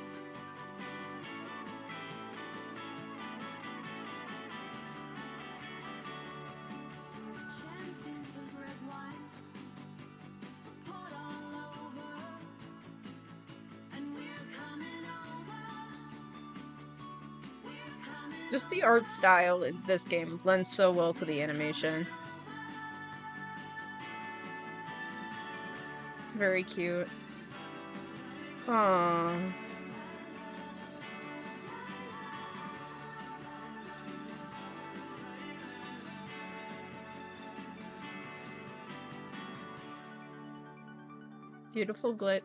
Just the art style in this game blends so well to the animation. Very cute. Aww. Beautiful glit.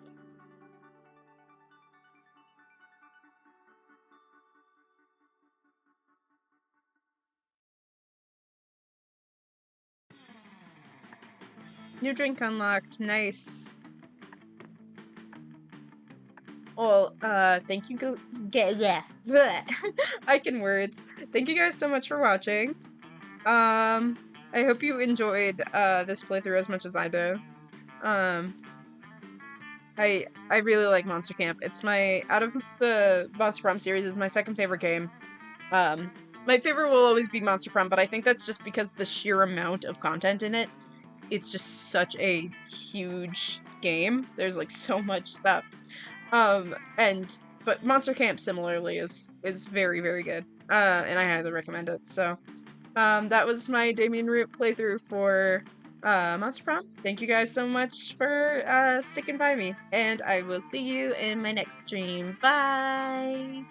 New drink unlocked. Nice. Well, thank you yeah. I can words. Thank you guys so much for watching. I hope you enjoyed this playthrough as much as I did. I really like Monster Camp. It's out of the Monster Prom series, is my second favorite game. My favorite will always be Monster Prom, but I think that's just because the sheer amount of content in it. It's just such a huge game. There's like so much stuff. But Monster Camp similarly is very, very good. And I highly recommend it. So, that was my Damien Root playthrough for Monster Prom. Thank you guys so much for sticking by me, and I will see you in my next stream. Bye!